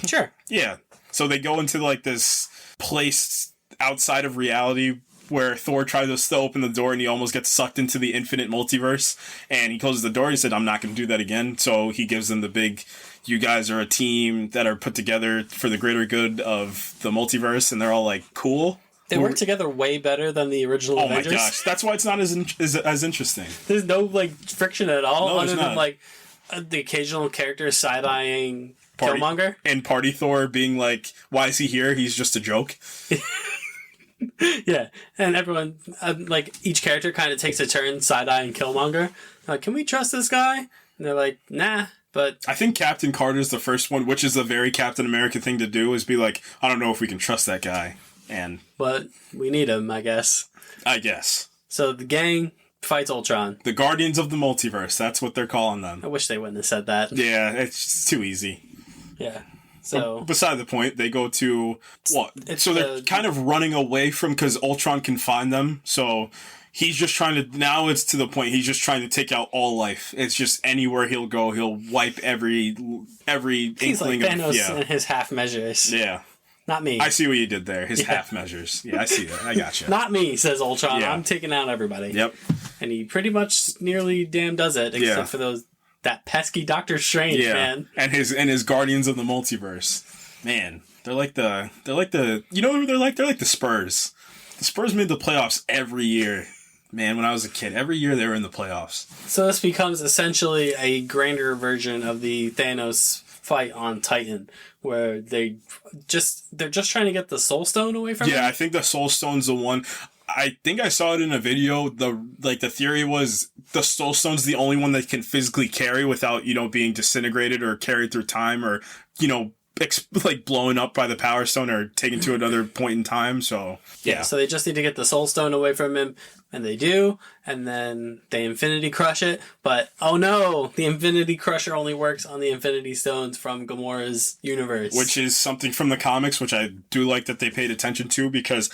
Sure. Yeah. So they go into like this place outside of reality, where Thor tries to still open the door and he almost gets sucked into the infinite multiverse, and he closes the door. He said, I'm not going to do that again. So he gives them the big, you guys are a team that are put together for the greater good of the multiverse, and they're all like, cool. They work together way better than the original Avengers. Oh my gosh, that's why it's not as interesting. There's no like friction at all, no, other than like the occasional character side-eyeing Killmonger. And Party Thor being like, why is he here? He's just a joke. Yeah, and everyone, like, each character kind of takes a turn side-eyeing Killmonger. Like, can we trust this guy? And they're like, nah, but... I think Captain Carter's the first one, which is a very Captain America thing to do, is be like, I don't know if we can trust that guy. But we need him, I guess. I guess. So the gang fights Ultron. The Guardians of the Multiverse, that's what they're calling them. I wish they wouldn't have said that. Yeah, it's just too easy. Yeah. So beside the point, they go to what? So they're kind of running away from, because Ultron can find them. So he's just trying to, now it's to the point he's just trying to take out all life. It's just anywhere he'll go, he'll wipe every he's inkling like Thanos of in his half measures. Yeah. Not me. I see what you did there. His half measures. Yeah, I see that. I gotcha. Not me, says Ultron. Yeah. I'm taking out everybody. Yep. And he pretty much nearly damn does it, except for that pesky Doctor Strange, man. And his Guardians of the Multiverse. Man, they're like the you know who they're like? They're like the Spurs. The Spurs made the playoffs every year. Man, when I was a kid, every year they were in the playoffs. So this becomes essentially a grander version of the Thanos fight on Titan, where they're just trying to get the Soul Stone away from him. Yeah, I think the Soul Stone's the one. I think I saw it in a video. The theory was the Soul Stone's the only one that can physically carry without, being disintegrated or carried through time, or, like blowing up by the Power Stone or taken to another point in time. So yeah, so they just need to get the Soul Stone away from him, and they do, and then they Infinity Crush it. But oh no, the Infinity Crusher only works on the Infinity Stones from Gamora's universe, which is something from the comics, which I do like that they paid attention to, because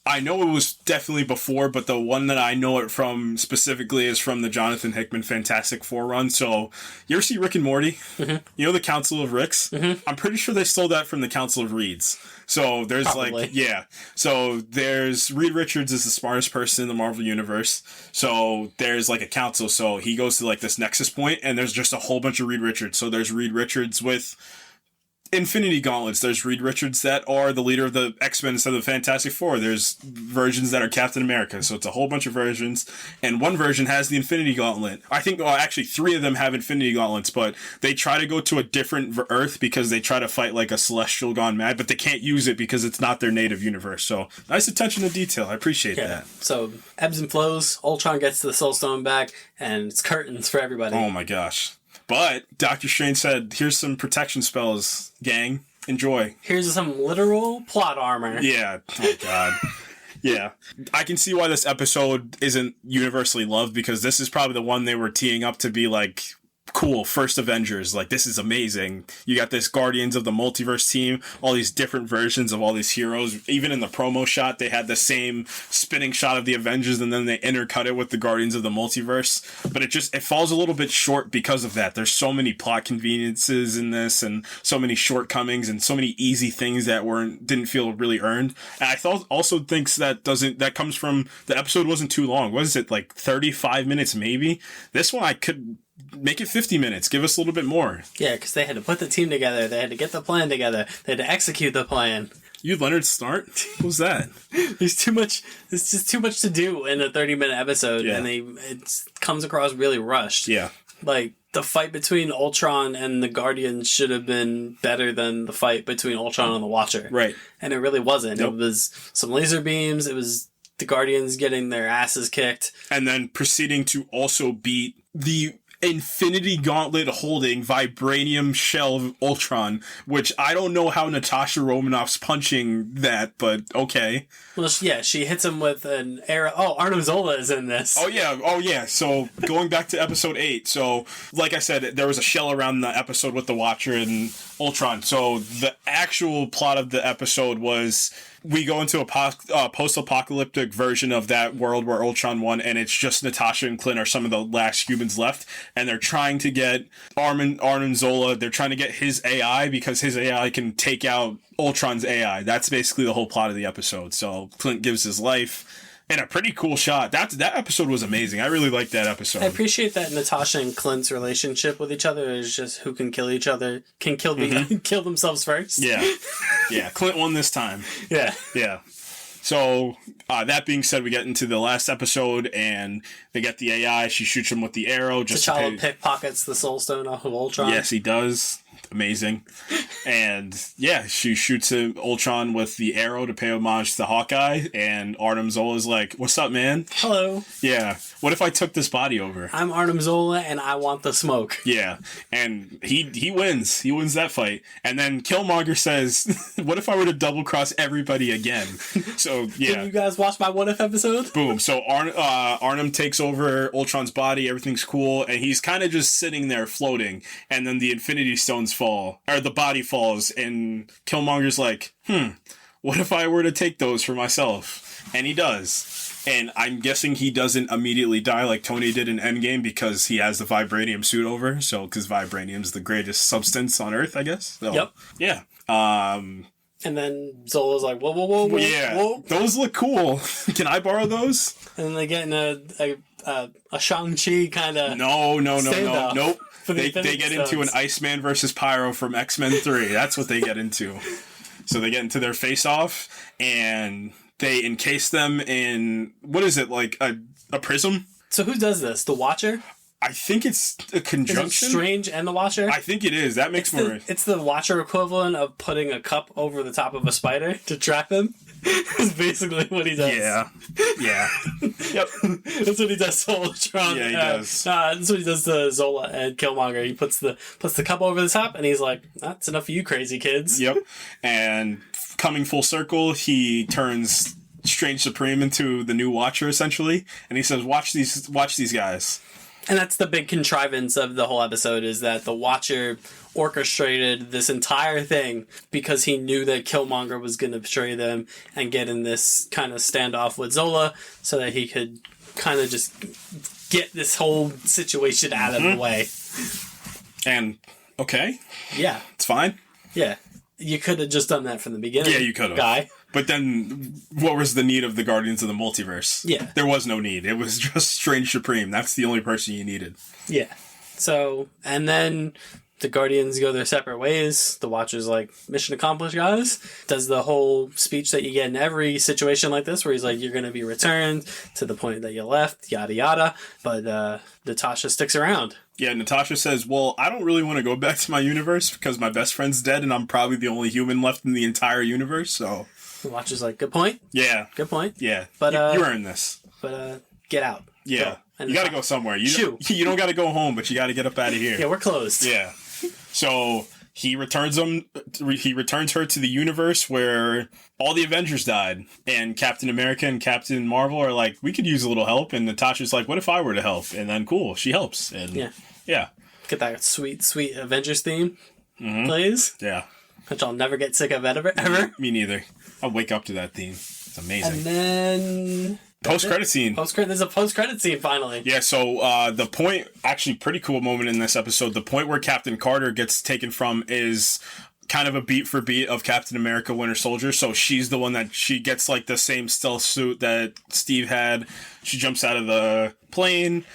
I know it was definitely before, but the one that I know it from specifically is from the Jonathan Hickman Fantastic Four run. So, you ever see Rick and Morty? Mm-hmm. You know the Council of Ricks? Mm-hmm. I'm pretty sure they stole that from the Council of Reeds. So, there's Probably. So, there's Reed Richards is the smartest person in the Marvel Universe. So, there's like a council. So, he goes to like this nexus point, and there's just a whole bunch of Reed Richards. So, there's Reed Richards with Infinity Gauntlets. There's Reed Richards that are the leader of the X-Men instead of the Fantastic Four. There's versions that are Captain America. So it's a whole bunch of versions. And one version has the Infinity Gauntlet. I think, well, actually 3 of them have Infinity Gauntlets, but they try to go to a different Earth because they try to fight like a Celestial gone mad, but they can't use it because it's not their native universe. So nice attention to detail. I appreciate that. So ebbs and flows. Ultron gets the Soul Stone back, and it's curtains for everybody. Oh my gosh. But Doctor Strange said, here's some protection spells, gang. Enjoy. Here's some literal plot armor. Yeah. Oh, God. Yeah. I can see why this episode isn't universally loved, because this is probably the one they were teeing up to be like, cool, first Avengers, like, this is amazing. You got this Guardians of the Multiverse team, all these different versions of all these heroes. Even in the promo shot, they had the same spinning shot of the Avengers, and then they intercut it with the Guardians of the Multiverse. But it falls a little bit short because of that. There's so many plot conveniences in this, and so many shortcomings, and so many easy things that didn't feel really earned. And I also thinks that comes from the episode wasn't too long. What is it, like 35 minutes maybe? This one I could make it 50 minutes. Give us a little bit more. Yeah, because they had to put the team together. They had to get the plan together. They had to execute the plan. You Leonard Snart? What was that? There's too much. There's just too much to do in a 30-minute episode, and it comes across really rushed. Yeah. Like, the fight between Ultron and the Guardians should have been better than the fight between Ultron and the Watcher. Right. And it really wasn't. Nope. It was some laser beams. It was the Guardians getting their asses kicked. And then proceeding to also beat the Infinity Gauntlet holding vibranium shell of Ultron, which I don't know how Natasha Romanoff's punching that, but okay. Well, yeah, she hits him with an arrow. Oh, Arnim Zola is in this. Oh yeah. So going back to episode 8, so like I said, there was a shell around the episode with the Watcher and Ultron. So the actual plot of the episode was we go into a post-apocalyptic version of that world where Ultron won, and it's just Natasha and Clint are some of the last humans left, and they're trying to get Arnim Zola, they're trying to get his AI, because his AI can take out Ultron's AI. That's basically the whole plot of the episode. So Clint gives his life. And a pretty cool shot. That episode was amazing. I really liked that episode. I appreciate that Natasha and Clint's relationship with each other is just who can kill each other, can kill kill themselves first. Yeah. Yeah, Clint won this time. Yeah. Yeah. So, that being said, we get into the last episode, and they get the AI. She shoots him with the arrow. T'Challa pickpockets the Soul Stone off of Ultron. Yes, he does. Amazing. And yeah, she shoots Ultron with the arrow to pay homage to Hawkeye, and Arnim Zola's like, "What's up, man?" Hello. Yeah. What if I took this body over? I'm Arnim Zola, and I want the smoke. Yeah. And he wins. He wins that fight. And then Killmonger says, "What if I were to double cross everybody again?" So yeah. Can you guys watch my What If episode? Boom. So Arnim takes over Ultron's body. Everything's cool, and he's kind of just sitting there floating. And then the Infinity Stones fall, or the body falls, and Killmonger's like, what if I were to take those for myself? And he does. And I'm guessing he doesn't immediately die like Tony did in Endgame, because he has the vibranium suit over. So, because vibranium's the greatest substance on Earth, I guess. So, yep. Yeah. And then Zola's like, whoa. Yeah. Whoa. Those look cool. Can I borrow those? And then they get in a Shang-Chi kind of... No. Nope. They get into an Iceman versus Pyro from X-Men 3. That's what they get into. So they get into their face-off, and they encase them in, what is it, like a prism? So who does this? The Watcher? I think it's a conjunction. Is it Strange and the Watcher? I think it is. That makes more... It's the Watcher equivalent of putting a cup over the top of a spider to trap him. That's basically what he does. Yeah. Yep. That's what he does to Ultron. Yeah, he does. That's what he does to Zola and Killmonger. He puts the cup over the top, and he's like, "That's enough of you crazy kids." Yep. And coming full circle, he turns Strange Supreme into the new Watcher, essentially, and he says, watch these guys." And that's the big contrivance of the whole episode, is that the Watcher orchestrated this entire thing because he knew that Killmonger was going to betray them and get in this kind of standoff with Zola so that he could kind of just get this whole situation out of the way. And, okay. Yeah. It's fine. Yeah. You could have just done that from the beginning. Yeah, you could have. Guy. But then, what was the need of the Guardians of the Multiverse? Yeah. There was no need. It was just Strange Supreme. That's the only person you needed. Yeah. So, and then The Guardians go their separate ways. The Watcher's like, mission accomplished, guys. Does the whole speech that you get in every situation like this, where he's like, you're going to be returned to the point that you left, yada yada. But Natasha sticks around. Yeah, Natasha says, well, I don't really want to go back to my universe because my best friend's dead and I'm probably the only human left in the entire universe, so... The Watcher's like, good point. Yeah. Good point. Yeah. But you earned this. But get out. Yeah. Go. You got to go somewhere. You don't got to go home, but you got to get up out of here. Yeah, we're closed. Yeah. So he returns her to the universe where all the Avengers died, and Captain America and Captain Marvel are like, we could use a little help, and Natasha's like, what if I were to help? And then cool, she helps. And yeah. Get that sweet, sweet Avengers theme plays. Yeah. Which I'll never get sick of ever. Me neither. I'll wake up to that theme. It's amazing. And then... Post-credit scene. There's a post-credit scene, finally. Yeah, so the point, actually pretty cool moment in this episode, the point where Captain Carter gets taken from is kind of a beat for beat of Captain America Winter Soldier. So she's the one that she gets like the same stealth suit that Steve had. She jumps out of the plane,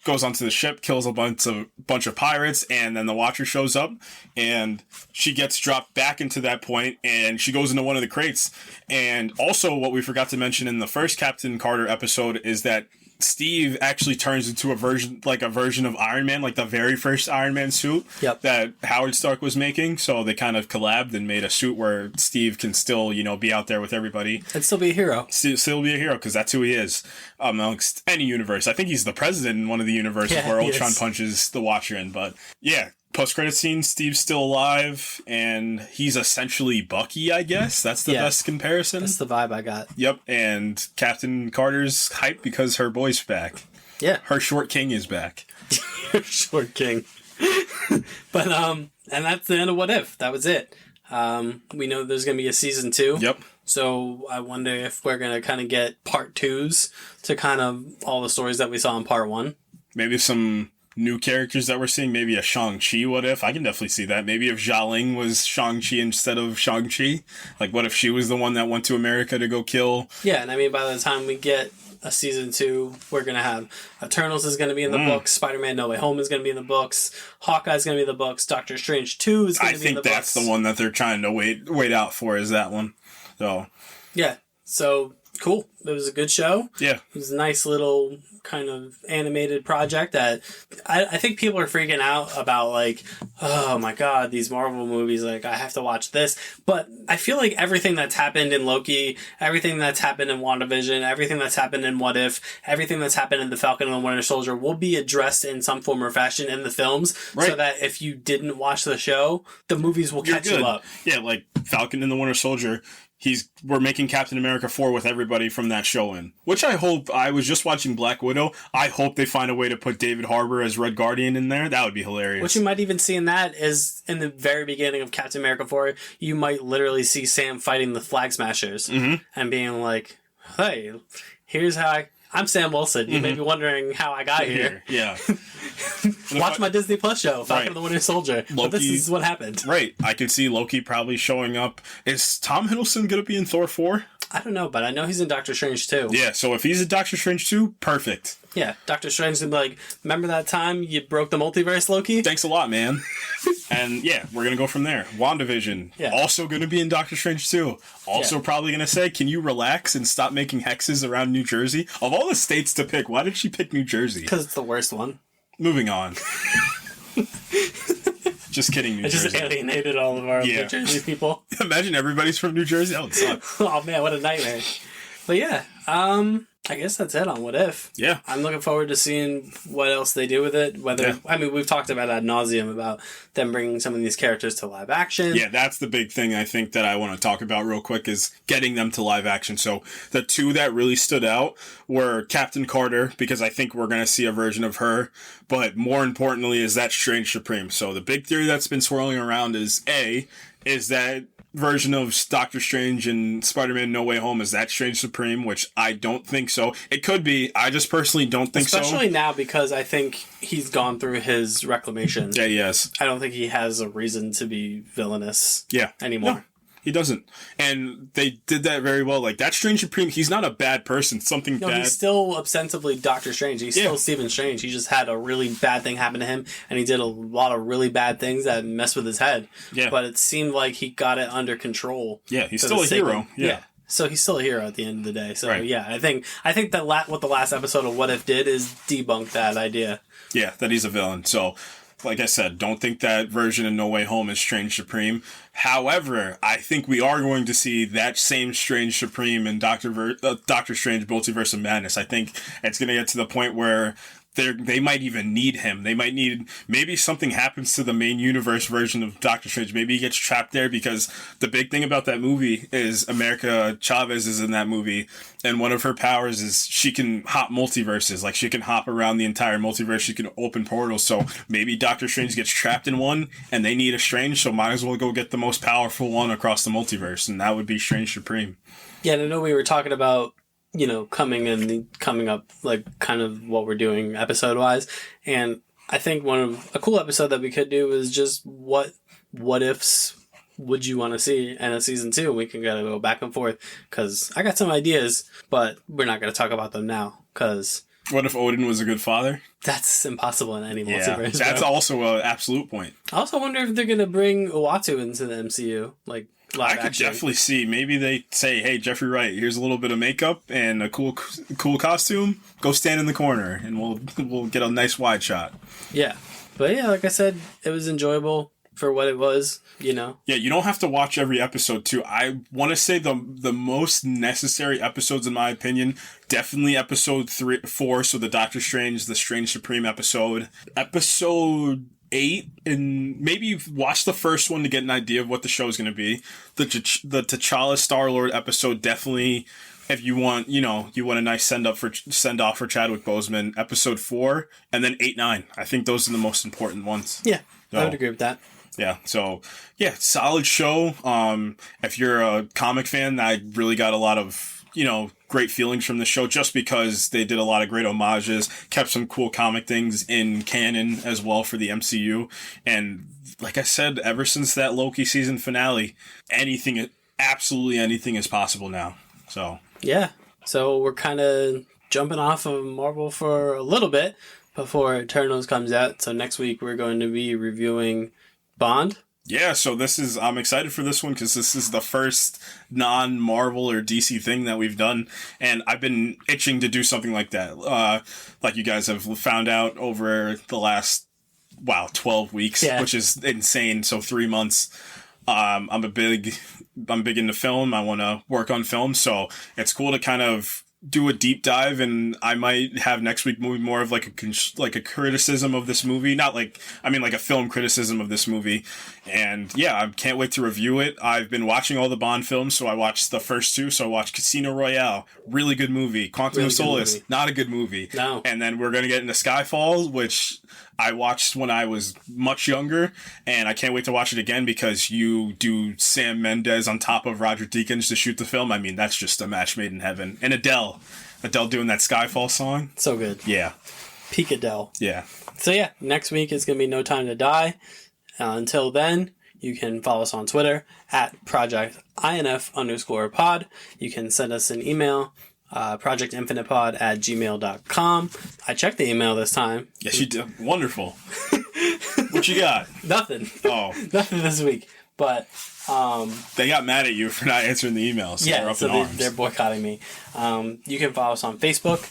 goes onto the ship, kills a bunch of pirates, and then the Watcher shows up, and she gets dropped back into that point, and she goes into one of the crates. And also, what we forgot to mention in the first Captain Carter episode is that Steve actually turns into a version of Iron Man, like the very first Iron Man suit that Howard Stark was making. So they kind of collabed and made a suit where Steve can still, be out there with everybody. And still be a hero. Still be a hero, because that's who he is amongst any universe. I think he's the president in one of the universes where Ultron punches the Watcher in. But yeah, post-credit scene, Steve's still alive, and he's essentially Bucky, I guess. That's the best comparison. That's the vibe I got. Yep, and Captain Carter's hyped because her boy's back. Yeah. Her short king is back. Her short king. But, and that's the end of What If. That was it. We know there's going to be a season 2. Yep. So I wonder if we're going to kind of get part 2s to kind of all the stories that we saw in part 1. Maybe some new characters that we're seeing, maybe a Shang-Chi What If. I can definitely see that. Maybe if Xialing was Shang-Chi instead of Shang-Chi. Like, what if she was the one that went to America to go kill? Yeah, and I mean, by the time we get a season 2, we're going to have Eternals is going to be in the books, Spider-Man No Way Home is going to be in the books, Hawkeye's going to be in the books, Doctor Strange 2 is going to be in the books. I think that's the one that they're trying to wait out for, is that one. So yeah, so cool. It was a good show. Yeah. It was a nice little kind of animated project that I think people are freaking out about, like, oh my god, these Marvel movies, like, I have to watch this. But I feel like everything that's happened in Loki, everything that's happened in WandaVision, everything that's happened in What If, everything that's happened in The Falcon and the Winter Soldier will be addressed in some form or fashion in the films, so that if you didn't watch the show, the movies will catch you up. Yeah, like Falcon and the Winter Soldier, we're making Captain America 4 with everybody from that show in. Which I hope, I was just watching Black Widow, I hope they find a way to put David Harbour as Red Guardian in there. That would be hilarious. What you might even see in that is, in the very beginning of Captain America 4, you might literally see Sam fighting the Flag Smashers and being like, hey, here's how I'm Sam Wilson. You may be wondering how I got here. Yeah. Watch my Disney Plus show, Falcon and the Winter Soldier. Loki, but this is what happened. Right. I could see Loki probably showing up. Is Tom Hiddleston going to be in Thor 4? I don't know, but I know he's in Doctor Strange 2. Yeah, so if he's in Doctor Strange 2, perfect. Yeah, Doctor Strange is like, remember that time you broke the multiverse, Loki? Thanks a lot, man. And yeah, we're going to go from there. WandaVision, also going to be in Doctor Strange 2. Also probably going to say, can you relax and stop making hexes around New Jersey? Of all the states to pick, why did she pick New Jersey? Because it's the worst one. Moving on. Just kidding, New Jersey. I just alienated all of our New Jersey people. Imagine everybody's from New Jersey. That would suck. Oh man, what a nightmare. But yeah, I guess that's it on What If. Yeah. I'm looking forward to seeing what else they do with it. I mean, we've talked about ad nauseum about them bringing some of these characters to live action. Yeah, that's the big thing I think that I want to talk about real quick is getting them to live action. So the two that really stood out were Captain Carter, because I think we're going to see a version of her. But more importantly is that Strange Supreme. So the big theory that's been swirling around is that version of Doctor Strange and Spider-Man No Way Home is that Strange Supreme, which I don't think so. It could be. I just personally don't think Especially now, because I think he's gone through his reclamation. Yeah, yes. I don't think he has a reason to be villainous anymore. No. He doesn't. And they did that very well. Like, that Strange Supreme, he's not a bad person. Something No, bad. he's still ostensibly Doctor Strange. He's still Stephen Strange. He just had a really bad thing happen to him, and he did a lot of really bad things that messed with his head. Yeah. But it seemed like he got it under control. Yeah, he's still a hero. Yeah. So he's still a hero at the end of the day. So yeah, I think that what the last episode of What If did is debunk that idea. Yeah, that he's a villain. So, like I said, don't think that version of No Way Home is Strange Supreme. However, I think we are going to see that same Strange Supreme in Doctor Strange Multiverse of Madness. I think it's going to get to the point where they might even need him. They might need, maybe something happens to the main universe version of Doctor Strange. Maybe he gets trapped there, because the big thing about that movie is America Chavez is in that movie, and one of her powers is she can hop multiverses. Like, she can hop around the entire multiverse. She can open portals. So maybe Doctor Strange gets trapped in one and they need a Strange, so might as well go get the most powerful one across the multiverse, and that would be Strange Supreme. Yeah, and I know we were talking about, you know, coming up, like, kind of what we're doing episode wise. And I think a cool episode that we could do is just what ifs would you want to see in a season 2? We can go back and forth, because I got some ideas, but we're not going to talk about them now, because what if Odin was a good father? That's impossible in any multiverse. That's also an absolute point. I also wonder if they're going to bring Uatu into the MCU, like, live I could definitely see. Maybe they say, "Hey, Jeffrey Wright, here's a little bit of makeup and a cool costume. Go stand in the corner, and we'll get a nice wide shot." Yeah, but yeah, like I said, it was enjoyable for what it was. You know. Yeah, you don't have to watch every episode too. I want to say the most necessary episodes, in my opinion, definitely episode 4. So the Doctor Strange, the Strange Supreme episode, episode 8, and maybe watch the first one to get an idea of what the show is going to be. The T'Challa Star-Lord episode, definitely, if you want, a nice send off for Chadwick Boseman. Episode 4, and then 8, 9. I think those are the most important ones. Yeah, I would agree with that. Yeah, so yeah, solid show. If you're a comic fan, I really got a lot of great feelings from the show, just because they did a lot of great homages, kept some cool comic things in canon as well for the MCU. And like I said, ever since that Loki season finale, absolutely anything is possible now. So yeah, so we're kind of jumping off of Marvel for a little bit before Eternals comes out. So next week we're going to be reviewing Bond. Yeah, so I'm excited for this one, because this is the first non-Marvel or DC thing that we've done, and I've been itching to do something like that. Like you guys have found out over the last, 12 weeks, which is insane. So 3 months. I'm big into film. I want to work on film, so it's cool to kind of do a deep dive, and I might have next week movie more of like a criticism of this movie, like a film criticism of this movie. And yeah, I can't wait to review it. I've been watching all the Bond films, so I watched the first 2. So I watched Casino Royale, really good movie. Quantum of Solace, not a good movie. No. And then we're gonna get into Skyfall, which I watched when I was much younger, and I can't wait to watch it again, because you do Sam Mendes on top of Roger Deakins to shoot the film. I mean, that's just a match made in heaven. And Adele doing that Skyfall song. So good. Yeah. Peak Adele. Yeah. So yeah, next week is going to be No Time to Die. Until then, you can follow us on Twitter at ProjectINF_pod. You can send us an email, projectinfinitepod@gmail.com. I checked the email this time. Yes, you did. Wonderful. What you got? Nothing. Oh. Nothing this week. But they got mad at you for not answering the email, so they're up in arms. They're boycotting me. You can follow us on Facebook.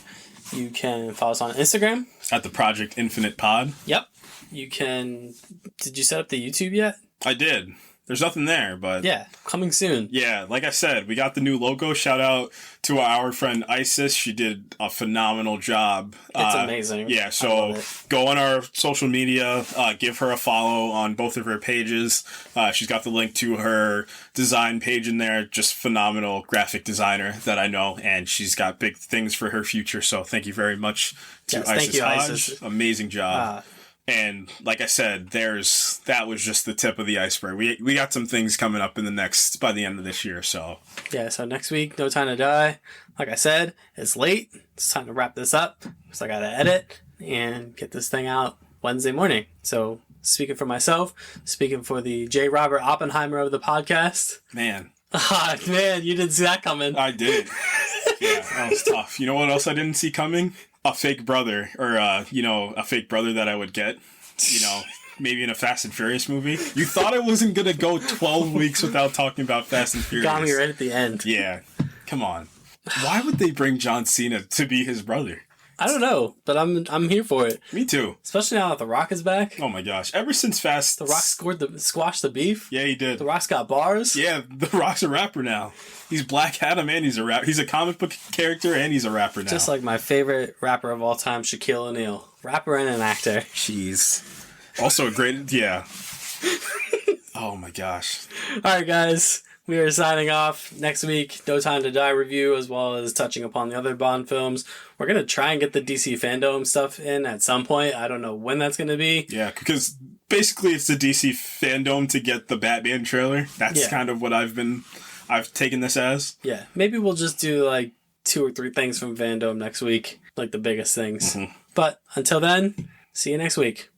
You can follow us on Instagram at the Project Infinite Pod. Yep. You can. Did you set up the YouTube yet? I did. There's nothing there, but... Yeah, coming soon. Yeah, like I said, we got the new logo. Shout out to our friend Isis. She did a phenomenal job. It's amazing. Yeah, so go on our social media, give her a follow on both of her pages. She's got the link to her design page in there. Just phenomenal graphic designer that I know, and she's got big things for her future. So thank you very much to Isis Hodge. Isis. Amazing job. And like I said, that was just the tip of the iceberg. We got some things coming up by the end of this year. So yeah, so next week, No Time to Die. Like I said, it's late. It's time to wrap this up. So I got to edit and get this thing out Wednesday morning. So speaking for myself, speaking for the J. Robert Oppenheimer of the podcast. Man. Ah, man, you didn't see that coming. I did. Yeah, that was tough. You know what else I didn't see coming? A fake brother, or, a fake brother that I would get, maybe in a Fast and Furious movie. You thought I wasn't going to go 12 weeks without talking about Fast and Furious. Got me right at the end. Yeah. Come on. Why would they bring John Cena to be his brother? I don't know, but I'm here for it. Me too. Especially now that The Rock is back. Oh my gosh. Ever since Fast... The Rock squashed the beef. Yeah, he did. The Rock's got bars. Yeah, The Rock's a rapper now. He's Black Adam and he's a rapper. He's a comic book character and he's a rapper now. Just like my favorite rapper of all time, Shaquille O'Neal. Rapper and an actor. Jeez. Also a great... Yeah. Oh my gosh. Alright guys, we are signing off. Next week, No Time to Die review, as well as touching upon the other Bond films. We're going to try and get the DC fandom stuff in at some point. I don't know when that's going to be. Yeah, because basically it's the DC fandom to get the Batman trailer. That's kind of what I've taken this as. Yeah, maybe we'll just do like 2 or 3 things from fandom next week, like the biggest things. Mm-hmm. But until then, see you next week.